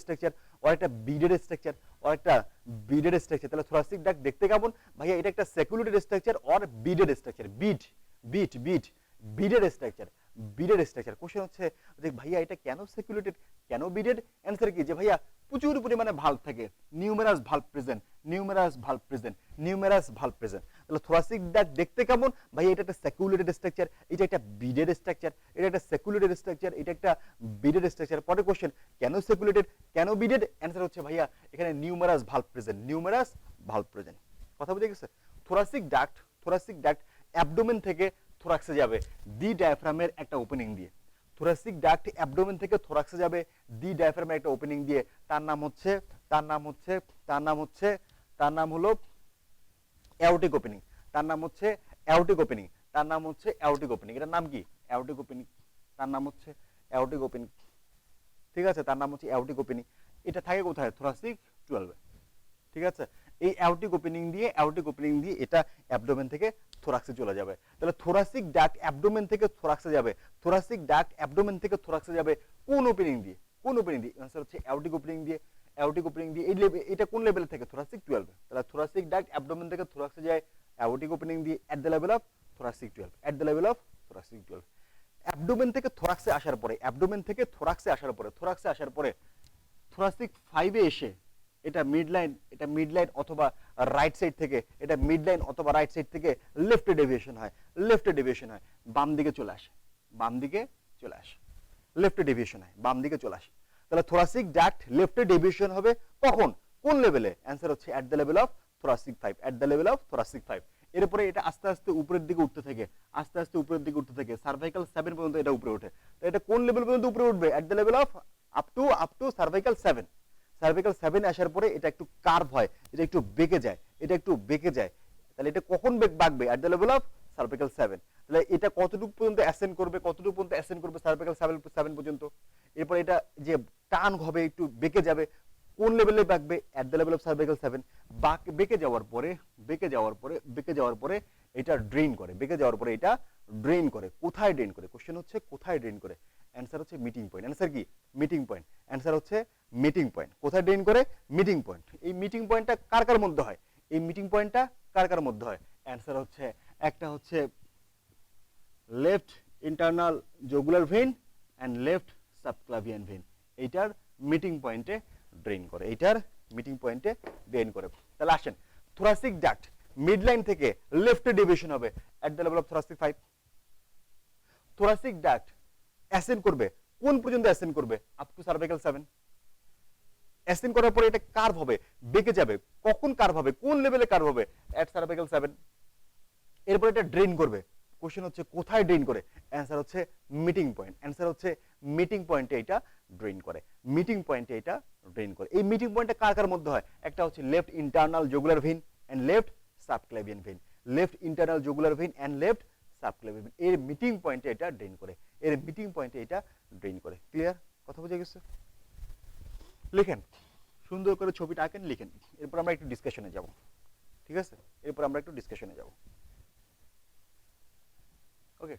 স্ট্রাকচার, আর একটা বিডেড স্ট্রাকচার, তাহলে থোরাসিক ডাক্ট দেখতে কেমন? ভাইয়া এটা একটা sacculated structure or beaded structure. Beaded structure. Question হচ্ছে যে ভাইয়া এটা কেন সেকুলেটেড, কেন বিডেড? অ্যান্সার কি? যে ভাইয়া প্রচুর পরিমাণে ভালভ থাকে, নিউমেরাস ভালভ প্রেজেন্ট। তাহলে থোরাসিক ডাক্ট দেখতে কেমন? ভাইয়া এটা একটা সেকুলেটেড স্ট্রাকচার, এটা একটা বিডেড স্ট্রাকচার, এটা একটা বিডেড স্ট্রাকচার। পরে কোশ্চেন, কেন সেকুলেটেড, কেন বিডেড? অ্যান্সার হচ্ছে ভাইয়া এখানে নিউমেরাস ভালভ প্রেজেন্ট। কথা বুঝে গেছে? থোরাসিক ডাক্ট অ্যাবডোমেন থেকে থোরাক্সে যাবে দি ডায়াফ্রামের একটা ওপেনিং দিয়ে। থোরাসিক ডাক্ট অ্যাবডোমেন থেকে থোরাক্সে যাবে দি ডায়াফ্রামের একটা ওপেনিং দিয়ে। তার নাম হলো অ্যাওর্টিক ওপেনিং। এটার নাম কি? Aortic opening. ঠিক আছে, তার নাম হচ্ছে অ্যাওর্টিক ওপেনিং। এটা থাকে কোথায়? থোরাসিক 12। ঠিক আছে, এই অ্যাওর্টিক ওপেনিং দিয়ে এটা অ্যাবডোমেন থেকে থোরাক্সে চলে যাবে। তাহলে থোরাসিক ডাক্ট অ্যাবডোমেন থেকে থোরাক্সে যাবে কোন ওপেনিং দিয়ে? आंसर হচ্ছে অ্যাওর্টিক ওপেনিং দিয়ে। এটা কোন লেভেলে থাকে? থোরাসিক 12। তাহলে থোরাসিক ডাক্ট অ্যাবডোমেন থেকে থোরাক্সে যায় অ্যাওর্টিক ওপেনিং দিয়ে এট the level of thoracic 12। Abdomen থেকে থোরাক্সে আসার পরে থোরাসিক 5 এ এসে এটা মিড লাইন অথবা রাইট সাইড থেকে লেফটে ডেভিয়েশন হয়, বাম দিকে চলে আসে, তাহলে থোরাসিক ডাক্ট লেফটে ডেভিয়েশন হবে কখন, কোন লেভেলে? অ্যান্সার হচ্ছে এট দ্য লেভেল অফ থোরাসিক 5। এরপরে এটা আস্তে আস্তে উপরের দিকে উঠতে থাকে, সার্ভাইকাল 7 পর্যন্ত এটা উপরে ওঠে। তো এটা কোন লেভেল পর্যন্ত উপরে উঠবে? এট the level of up to cervical 7। আসার পরে এটা একটু কার্ভ হয়, এটা একটু বেঁকে যায়। তাহলে এটা কখন বাঁকবে? At the level of cervical 7। তাহলে এটা কতটুকু পর্যন্ত অ্যাসেন্ড করবে? সার্ভাইকাল 7 পর্যন্ত। এরপর এটা যে টার্ন হবে, একটু বেঁকে যাবে, কোন লেভেলে বাঁকবে? At the level of cervical 7। বেঁকে যাওয়ার পরে এটা ড্রেন করে। কোথায় ড্রেন করে? কোশ্চেন হচ্ছে কোথায় ড্রেন করে? অ্যান্সার হচ্ছে মিটিং পয়েন্ট। অ্যান্সার কি? Meeting point. অ্যান্সার হচ্ছে মিটিং পয়েন্ট। কোথায় ড্রেন করে? Meeting point. এই মিটিং পয়েন্টটা কার মধ্যে হয়? অ্যান্সার হচ্ছে একটা হচ্ছে left internal jugular vein and left subclavian vein. এইটার মিটিং পয়েন্টে ড্রেন করে। তাহলে আসেন, থোরাসিক ডাক্ট মিড লাইন থেকে লেফটে ডেভিয়েশন হবে এট the level of thoracic 5। Thoracic duct ascend করবে কোন পর্যন্ত? অ্যাসেন্ড করবে আপ টু সার্ভাইকাল 7। অ্যাসেন্ড করার পরে এটা কার্ভ হবে, বেঁকে যাবে। কখন কার্ভ হবে? কোন লেভেলে কার্ভ হবে? এট সার্ভাইকাল 7। এরপর এটা ড্রেন করবে কোশ্চেন হচ্ছে কোথায় ড্রেন করে, অ্যান্সার হচ্ছে মিটিং পয়েন্ট, অ্যান্সার হচ্ছে মিটিং পয়েন্টে এটা ড্রেন করে, মিটিং পয়েন্টে এটা ড্রেন করে। এই মিটিং পয়েন্টটা কার কার মধ্যে হয়, একটা হচ্ছে left internal jugular vein and left subclavian vein, left internal jugular vein and left subclavian vein, এর মিটিং পয়েন্টে এটা ড্রেন করে, এর মিটিং পয়েন্টে এটা ড্রেন করে। ক্লিয়ার, কথা বুঝে গেছে? লিখেন, সুন্দর করে ছবিটা আঁকেন, লিখেন, এরপর আমরা একটু ডিসকাশনে যাব। ঠিক আছে, এরপর আমরা একটু ডিসকাশনে যাব। ওকে,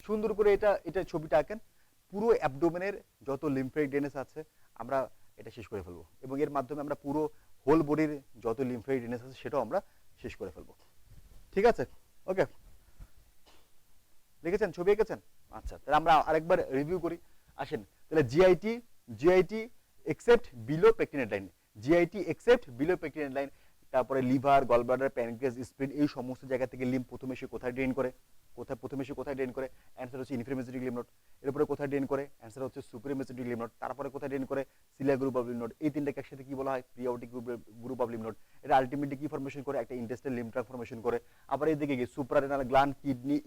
সুন্দর করে এটা এটা ছবিটা আঁকেন। পুরো অ্যাবডোমেনের যত লিম্ফেটিক ড্রেনেজ আছে আমরা এটা শেষ করে ফেলবো, এবং এর মাধ্যমে আমরা পুরো হোল বডির যত লিম্ফেটিক ড্রেনেজ আছে সেটাও আমরা শেষ করে ফেলবো। ঠিক আছে, ওকে, লিখেছেন, ছবি এঁকেছেন? আচ্ছা, তাহলে আমরা আরেকবার রিভিউ করি, আসেন। তাহলে GIT except below pectinate line, GIT except below pectinate line, তারপরে লিভার, গলব্লাডার, প্যানক্রিয়াস, স্প্লিন, এই সমস্ত জায়গা থেকে লিম্ফ প্রথমে এসে কোথায় ড্রেন করে, প্রথমে এসে কোথায় ড্রেন করে, অ্যান্সার হচ্ছে ইনফ্রামেসেন্ট্রিক লিম্ফ নোড। এরপরে কোথায় ড্রেন করে, অ্যান্সার হচ্ছে সুপ্রিমেসেন্ট্রিক লিম্ফ নোড। তারপরে কোথায় ড্রেন করে, সিলিয়ার গ্রুপ অফ লিম্ফ নোড। এই তিনটাকে একসাথে কি বলা হয়, প্রিঅটিক গ্রুপ অফ লিম্ফ নোড। এটা আলটিমেটলি কি ফরমেশন করে, একটা ইন্টেস্টাইনাল লিম্ফ ট্র্যাক্ট ফরমেশন করে। আবার এইদিকে কি suprarenal gland, kidney,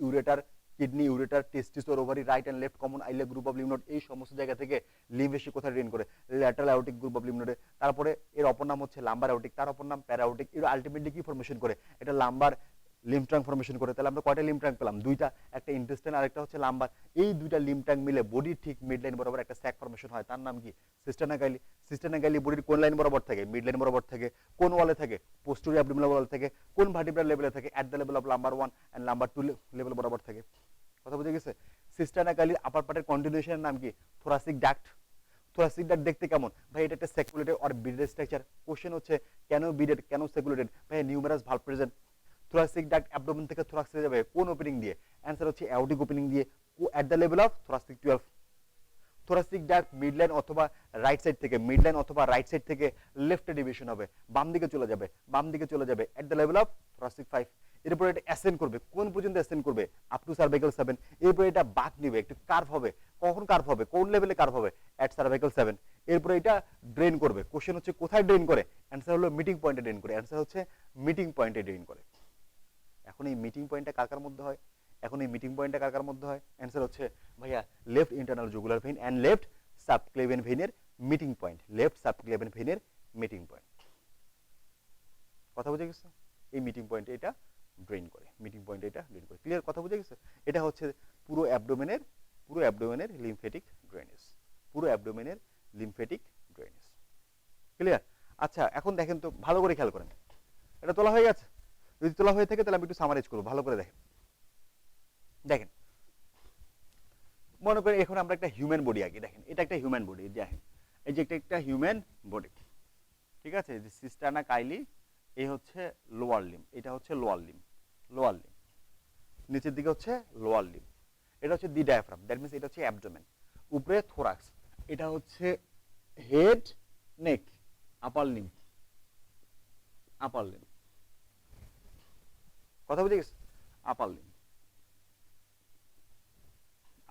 ureter, testis or ovary, right and left common iliac group of lymph node, এই সমস্ত জায়গা থেকে লিম্ফ এসে কোথায় ড্রেন করে, lateral aortic group of lymph নোডে। তারপরে এর অপর নাম হচ্ছে লাম্বার অ্যাওরটিক, তার অপর নাম প্যারাঅ্যাওরটিক। এর আলটিমেটলি কি ফরমেশন করে, এটা লাম্বার লিম্ফ ট্রাঙ্ক ফরমেশন করে। তাহলে আমরা কয়টা লিম্ফ ট্রাঙ্ক পেলাম, দুইটা, একটা ইন্টেস্টাইন আর একটা হচ্ছে লাম্বার। এই দুইটা লিম্ফ ট্রাঙ্ক মিলে বডির ঠিক মিড লাইন বরাবর একটা স্যাক ফরমেশন হয়, তার নাম কি, সিস্টার্না গাইলি। সিস্টার্না গাইলি বডির কোন লাইন বরাবর থাকে, মিড লাইন বরাবর থাকে। কোন ওয়ালে থাকে, পোস্টেরিয়র অ্যাবডোমিনাল ওয়ালে থাকে। কোন ভার্টিব্রাল লেভেলে থাকে, at the level of lumbar 1 and lumbar 2 level বরাবর থাকে। কথা বুঝে গেছে? সিস্টার্না গাইলির আপার পার্টের কন্টিনিউশনের নাম কি, থোরাসিক ডাক্ট। থোরাসিক ডাক্ট দেখতে কেমন ভাই, এটা একটা circulated or beaded structure. Question হচ্ছে কেন বিডেড, কেন সার্কুলেটেড ভাই, numerous valve present. Thoracic duct abdomen থেকে থোরাক্সে যাবে কোন ওপেনিং দিয়ে, অ্যান্সার হচ্ছে অ্যাওরটিক ওপেনিং দিয়ে, এট the level of thoracic 12। Thoracic duct midline অথবা রাইট সাইড থেকে, মিডলাইন অথবা রাইট সাইড থেকে লেফটে ডিভিশন হবে, বাম দিকে চলে যাবে, বাম দিকে চলে যাবে, এট দ্য লেভেল অফ থোরাসিক 5। এরপর এটা অ্যাসেন্ড করবে, কোন পর্যন্ত অ্যাসেন্ড করবে, আপ টু সার্ভাইকাল 7। এরপর এটা বাঁক নিবে, একটু কার্ভ হবে, কখন কার্ভ হবে, কোন লেভেলে কার্ভ হবে, এট সার্ভাইকাল 7। এরপরে এটা ড্রেন করবে। কোশ্চেন হচ্ছে কোথায় ড্রেন করে, অ্যান্সার হলো মিটিং পয়েন্টে ড্রেন করে, অ্যান্সার হচ্ছে মিটিং পয়েন্টে ড্রেন করে। এখন এই মিটিং পয়েন্টটা কার কার মধ্যে হয়, এখন এই মিটিং পয়েন্টটা কার কার মধ্যে হয়, অ্যান্সার হচ্ছে ভাইয়া left internal jugular vein and left subclavian ভেইনের মিটিং পয়েন্ট, লেফট সাবক্লেভিয়ান ভেইনের মিটিং পয়েন্ট। কথা বুঝে গেছে? এই মিটিং পয়েন্টে এটা ড্রেন করে, মিটিং পয়েন্টে এটা ড্রেন করে। ক্লিয়ার, কথা বুঝে গেছে? এটা হচ্ছে পুরো অ্যাবডোমেনের লিম্ফেটিক ড্রেনেজ, পুরো অ্যাবডোমেনের লিম্ফেটিক ড্রেনেজ। ক্লিয়ার? আচ্ছা, এখন দেখেন তো, ভালো করে খেয়াল করেন, এটা তোলা হয়ে গেছে? যদি তোলা হয়ে থাকে তাহলে আমি একটু সামারাইজ করবো, ভালো করে দেখেন। দেখেন, মনে করেন এখন আমরা একটা হিউম্যান বডি আঁকি। দেখেন, এটা একটা হিউম্যান বডি, দেখেন এই যে একটা হিউম্যান বডি, ঠিক আছে? যে সিস্টার্না কাইলি, এই হচ্ছে লোয়ার লিম, এটা হচ্ছে লোয়ার লিম, লোয়ার লিম, নিচের দিকে হচ্ছে লোয়ার লিম। এটা হচ্ছে দি ডায়াফ্রাম, দ্যাট মিনস এটা হচ্ছে অ্যাবডোমেন। উপরে থোরাক্স, এটা হচ্ছে হেড, নেক, আপার লিম, আপার লিম। কথা বুঝে গেছে? আপার লিম,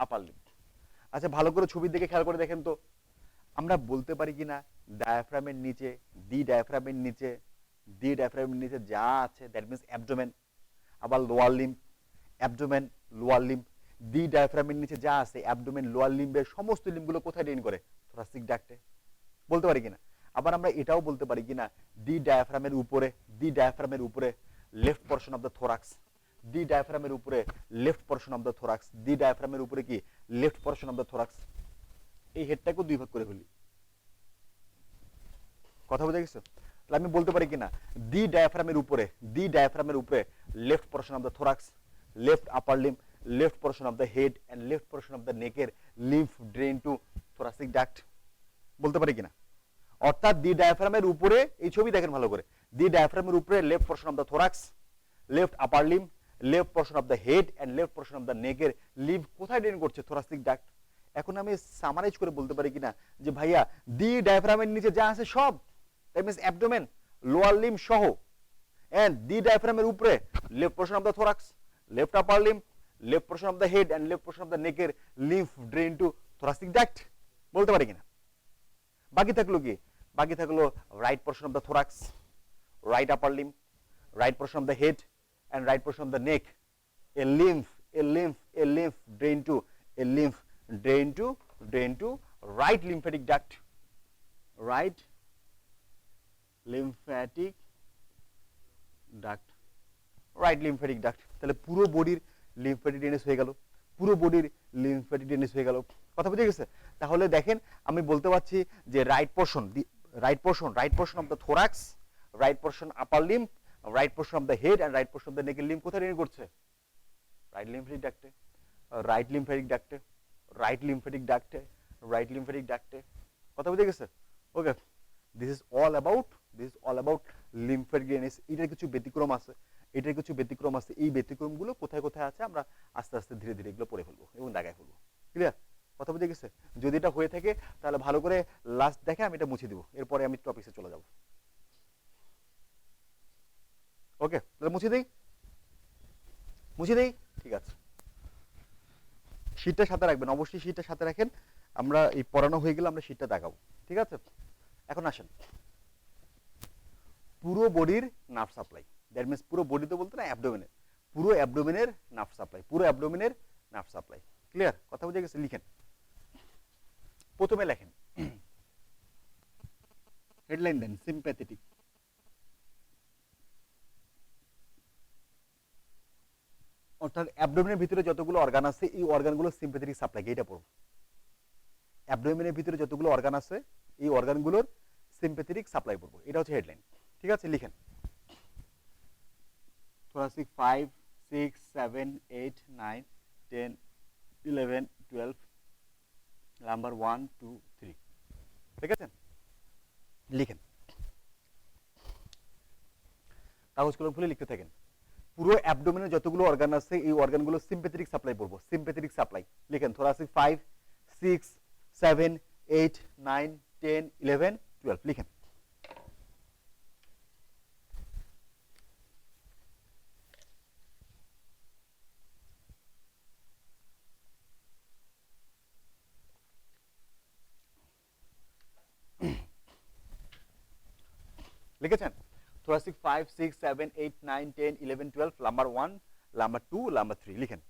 আপার লিম। আচ্ছা, ভালো করে ছবির দিকে খেয়াল করে দেখেন তো, আমরা বলতে পারি কিনা ডায়াফ্রামের নিচে, দি ডায়াফ্রামের নিচে, দি ডায়াফ্রামের নিচে যা আছে দ্যাট মিনস অ্যাবডোমেন, আবার lower limb, abdomen, lower limb. The ডায়াফ্রামের নিচে যা আছে অ্যাবডোমেন, লোয়ার লিম্বের সমস্ত লিম্বগুলো কোথায় ড্রেন করে, থোরাসিক ডাক্টে। বলতে পারি কিনা? আবার আমরা এটাও বলতে পারি কিনা, দি ডায়াফ্রামের উপরে, দি ডায়াফ্রামের উপরে left portion of the thorax, the ডায়াফ্রামের উপরে left portion of the thorax, the ডায়াফ্রামের উপরে কি left portion of the thorax. এই হেডটাকেও দুই ভাগ করে ফেলি। কথা বুঝে গেছো? তাহলে আমি বলতে পারি কিনা, দি ডায়াফ্রামের উপরে, দি ডায়াফ্রামের উপরে left portion of the thorax, left upper limb, left portion of the head and left portion of the নেকের lymph drain to thoracic duct. বলতে পারি কিনা? অর্থাৎ দি ডায়াফ্রামের উপরে, এই ছবি দেখেন ভালো করে, দি ডায়াফ্রামের উপরে left portion of the thorax, left upper limb, left portion of the head and left portion of the নেকের লিম্ফ কোথায় ড্রেন করছে, থোরাসিক ডাক্ট। এখন আমি সামারাইজ করে বলতে পারি কিনা যে ভাইয়া দি ডায়াফ্রামের নিচে যা আছে সব, that means abdomen, lower limb সহ, এন্ড দি ডায়াফ্রামের উপরে left portion of the thorax, left upper limb, left portion of the head and left portion of the নেকের lymph drain to thoracic duct. বলতে পারি কিনা? বাকি থাকলো কি? বাকি থাকলো right portion of the thorax, right upper limb, right portion of the head and right portion of the neck, a lymph a lymph drain to right lymphatic duct, right lymphatic duct, right lymphatic duct। তাহলে পুরো বডির lymphatic drainage হয়ে গেল, পুরো বডির lymphatic drainage হয়ে গেল। কথা বুঝে গেছে? তাহলে দেখেন আমি বলতে পারছি যে right portion of the thorax, right portion upper lymph, right portion of the head and right portion of the নেকের লিম্ফ কোথায় ড্রেন করছে? রাইট লিম্ফ্যাটিক ডাক্টে, রাইট লিম্ফ্যাটিক ডাক্টে, রাইট লিম্ফ্যাটিক ডাক্টে, রাইট লিম্ফ্যাটিক ডাক্টে। কথা বুঝে গেছে? Okay, this is all about lymphatic drainage. এটার কিছু ব্যতিক্রম আছে, এই ব্যতিক্রমগুলো কোথায় কোথায় আছে আমরা আস্তে আস্তে ধীরে ধীরে এগুলো পড়ে ফেলবো এবং দাগায় ফেলবো। ক্লিয়ার? কথা বুঝে গেছে? যদি এটা হয়ে থাকে তাহলে ভালো করে লাস্ট দেখে আমি এটা মুছে দিব, এরপরে আমি টপিক্সে চলে যাব। ওকে, তাহলে মুছে দেই। ঠিক আছে, শীটটা সাথে রাখবেন, অবশ্যই শীটটা সাথে রাখেন। আমরা এই পড়ানো হয়ে গেলে আমরা শীটটা দেখাবো। ঠিক আছে, এখন আসেন পুরো বডির নার্ভ সাপ্লাই। দ্যাট মিনস পুরো বডিতে বলতে না, অ্যাবডোমেনের, পুরো অ্যাবডোমেনের নার্ভ সাপ্লাই। ক্লিয়ার? কথা বুঝে গেছে? লিখেন, প্রথমে লেখেন হেডলাইন দেন সিম্প্যাথেটিক। অর্থাৎ অ্যাবডোমেনের ভিতরে যতগুলো অর্গান আছে এই অর্গানগুলো সিম্প্যাথেটিক সাপ্লাই, এটা পড়ব। অ্যাবডোমেনের ভিতরে যতগুলো অর্গান আছে এই অর্গানগুলোর সিম্প্যাথেটিক সাপ্লাই পড়ব, এটা হচ্ছে হেডলাইন। ঠিক আছে, লিখেন thoracic 5, 6, 7, 8, 9, 10, 11, 12, নাম্বার 1, 2, 3। ঠিক আছে, লিখেন, কাগজ কলম খুলে লিখতে থাকেন। পুরো অ্যাবডোমেনের যতগুলো অর্গান আছে এই অর্গানগুলো সিম্প্যাথেটিক সাপ্লাই পড়ব, সিম্প্যাথেটিক সাপ্লাই। লিখেন thoracic 5, 6, 7, 8, 9, 10, 11, 12। লিখেন, লিখেছেন thoracic 5, 6, 7, 8, 9, 10, 11, 12, নাম্বার 1, নাম্বার 2, নাম্বার 3। লিখেন,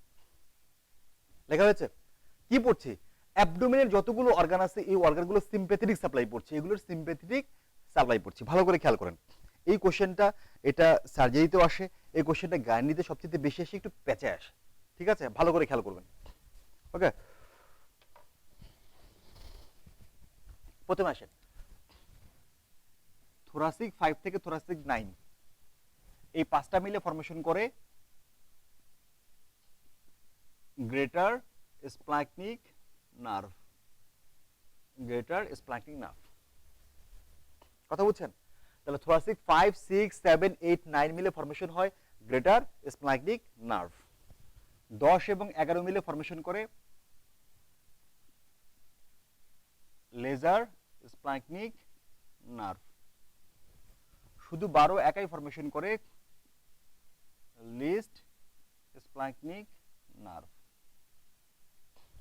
লেখা হয়েছে? কি পড়ছি? অ্যাবডোমেনের যতগুলো অর্গান আছে এই অর্গানগুলো সিম্প্যাথেটিক সাপ্লাই পড়ছে, এগুলোর সিম্প্যাথেটিক সাপ্লাই পড়ছে। ভালো করে খেয়াল করেন, এই কোশ্চেনটা এটা সার্জারিতেও আসে, এই কোশ্চেনটা গাইনিতে সবচেয়ে বেশি আসে, একটু প্যাচে আসে। ঠিক আছে, ভালো করে খেয়াল করবেন। ওকে, প্রথমে আসেন thoracic 5 থেকে thoracic 9, এই পাঁচটা মিলে ফরমেশন করে গ্রেটার স্প্ল্যাঙ্কনিক নার্ভ, কথা বুঝছেন? তাহলে thoracic 5, 6, 7, 8, 9 মিলে ফরমেশন হয় গ্রেটার স্প্ল্যাঙ্কনিক নার্ভ। 10 এবং 11 মিলে ফরমেশন করে লেজার স্প্ল্যাঙ্কনিক নার্ভ। শুধু 12 একাই ফরমেশন করে লিস্ট স্প্ল্যাঙ্কনিক নার্ভ।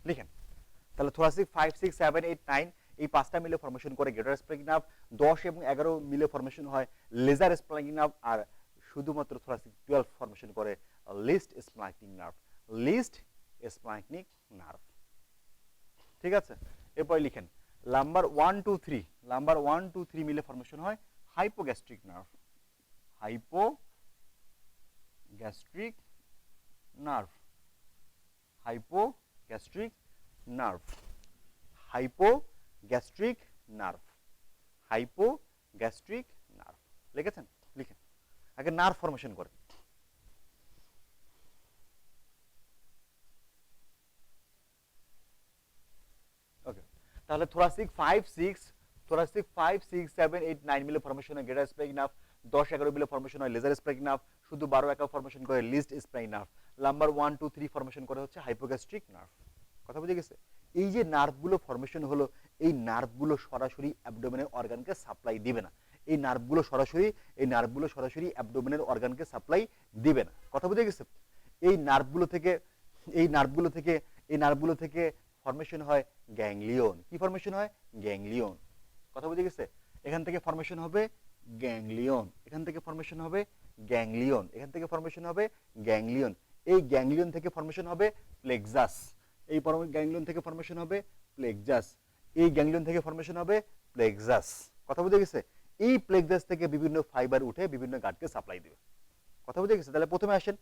লিখেন, তাহলে thoracic 5, 6, 7, 8, 9 এই পাঁচটা মিলে ফরমেশন করে গ্রেটার স্প্ল্যাঙ্কনিক নার্ভ। 10 এবং 11 মিলে ফরমেশন হয় লেজার স্প্ল্যাঙ্কনিক নার্ভ, আর শুধুমাত্র thoracic 12 ফরমেশন করে লিস্ট স্প্ল্যাঙ্কনিক নার্ভ, লিস্ট স্প্ল্যাঙ্কনিক নার্ভ। ঠিক আছে, এরপরে লিখেন নাম্বার 1, 2, 3, নাম্বার 1, 2, 3 মিলে ফরমেশন হয় hypogastric nerve, hypogastric nerve, hypogastric nerve, hypogastric nerve, hypogastric nerve. লিখেছেন? লিখেন, আগে নার্ভ ফরমেশন করে। ওকে, তাহলে thoracic 5, 6, 7, 8, 9 মিলে ফরমেশন হয় গ্রেটার স্প্ল্যাঙ্কনিক নার্ভ। 10, 11 মিলে ফরমেশন হয় লেজার স্প্ল্যাঙ্কনিক নার্ভ। শুধু 12 একা ফরমেশন করে লিস্ট স্প্ল্যাঙ্কনিক নার্ভ। নাম্বার 1, 2, 3 ফরমেশন করে হচ্ছে হাইপোগ্যাস্ট্রিক নার্ভ। কথা বুঝে গেছে? এই যে নার্ভগুলো ফরমেশন হলো এই নার্ভগুলো সরাসরি অ্যাবডোমেনের অর্গানকে সাপ্লাই দিবে না, এই নার্ভগুলো সরাসরি অ্যাবডোমেনের অর্গানকে সাপ্লাই দিবে না। কথা বুঝে গেছে? এই নার্ভগুলো থেকে ফরমেশন হয় গ্যাংলিয়ন। কি ফরমেশন হয়? গ্যাংলিয়ন। কথা বুঝে গেছে? এখান থেকে ফরমেশন হবে গ্যাংলিয়ন, এখান থেকে ফরমেশন হবে গ্যাংলিয়ন, এখান থেকে ফরমেশন হবে গ্যাংলিয়ন। এই গ্যাংলিয়ন থেকে ফর্মেশন হবে প্লেক্সাস, এই গ্যাংলিয়ন থেকে ফর্মেশন হবে প্লেক্সাস, এই গ্যাংলিয়ন থেকে ফর্মেশন হবে প্লেক্সাস। কথা বুঝে গেছে? এই প্লেক্সাস থেকে বিভিন্ন ফাইবার উঠে বিভিন্ন গাঁটকে সাপ্লাই দিবে। কথা বুঝে গেছে? তাহলে প্রথমে আসেন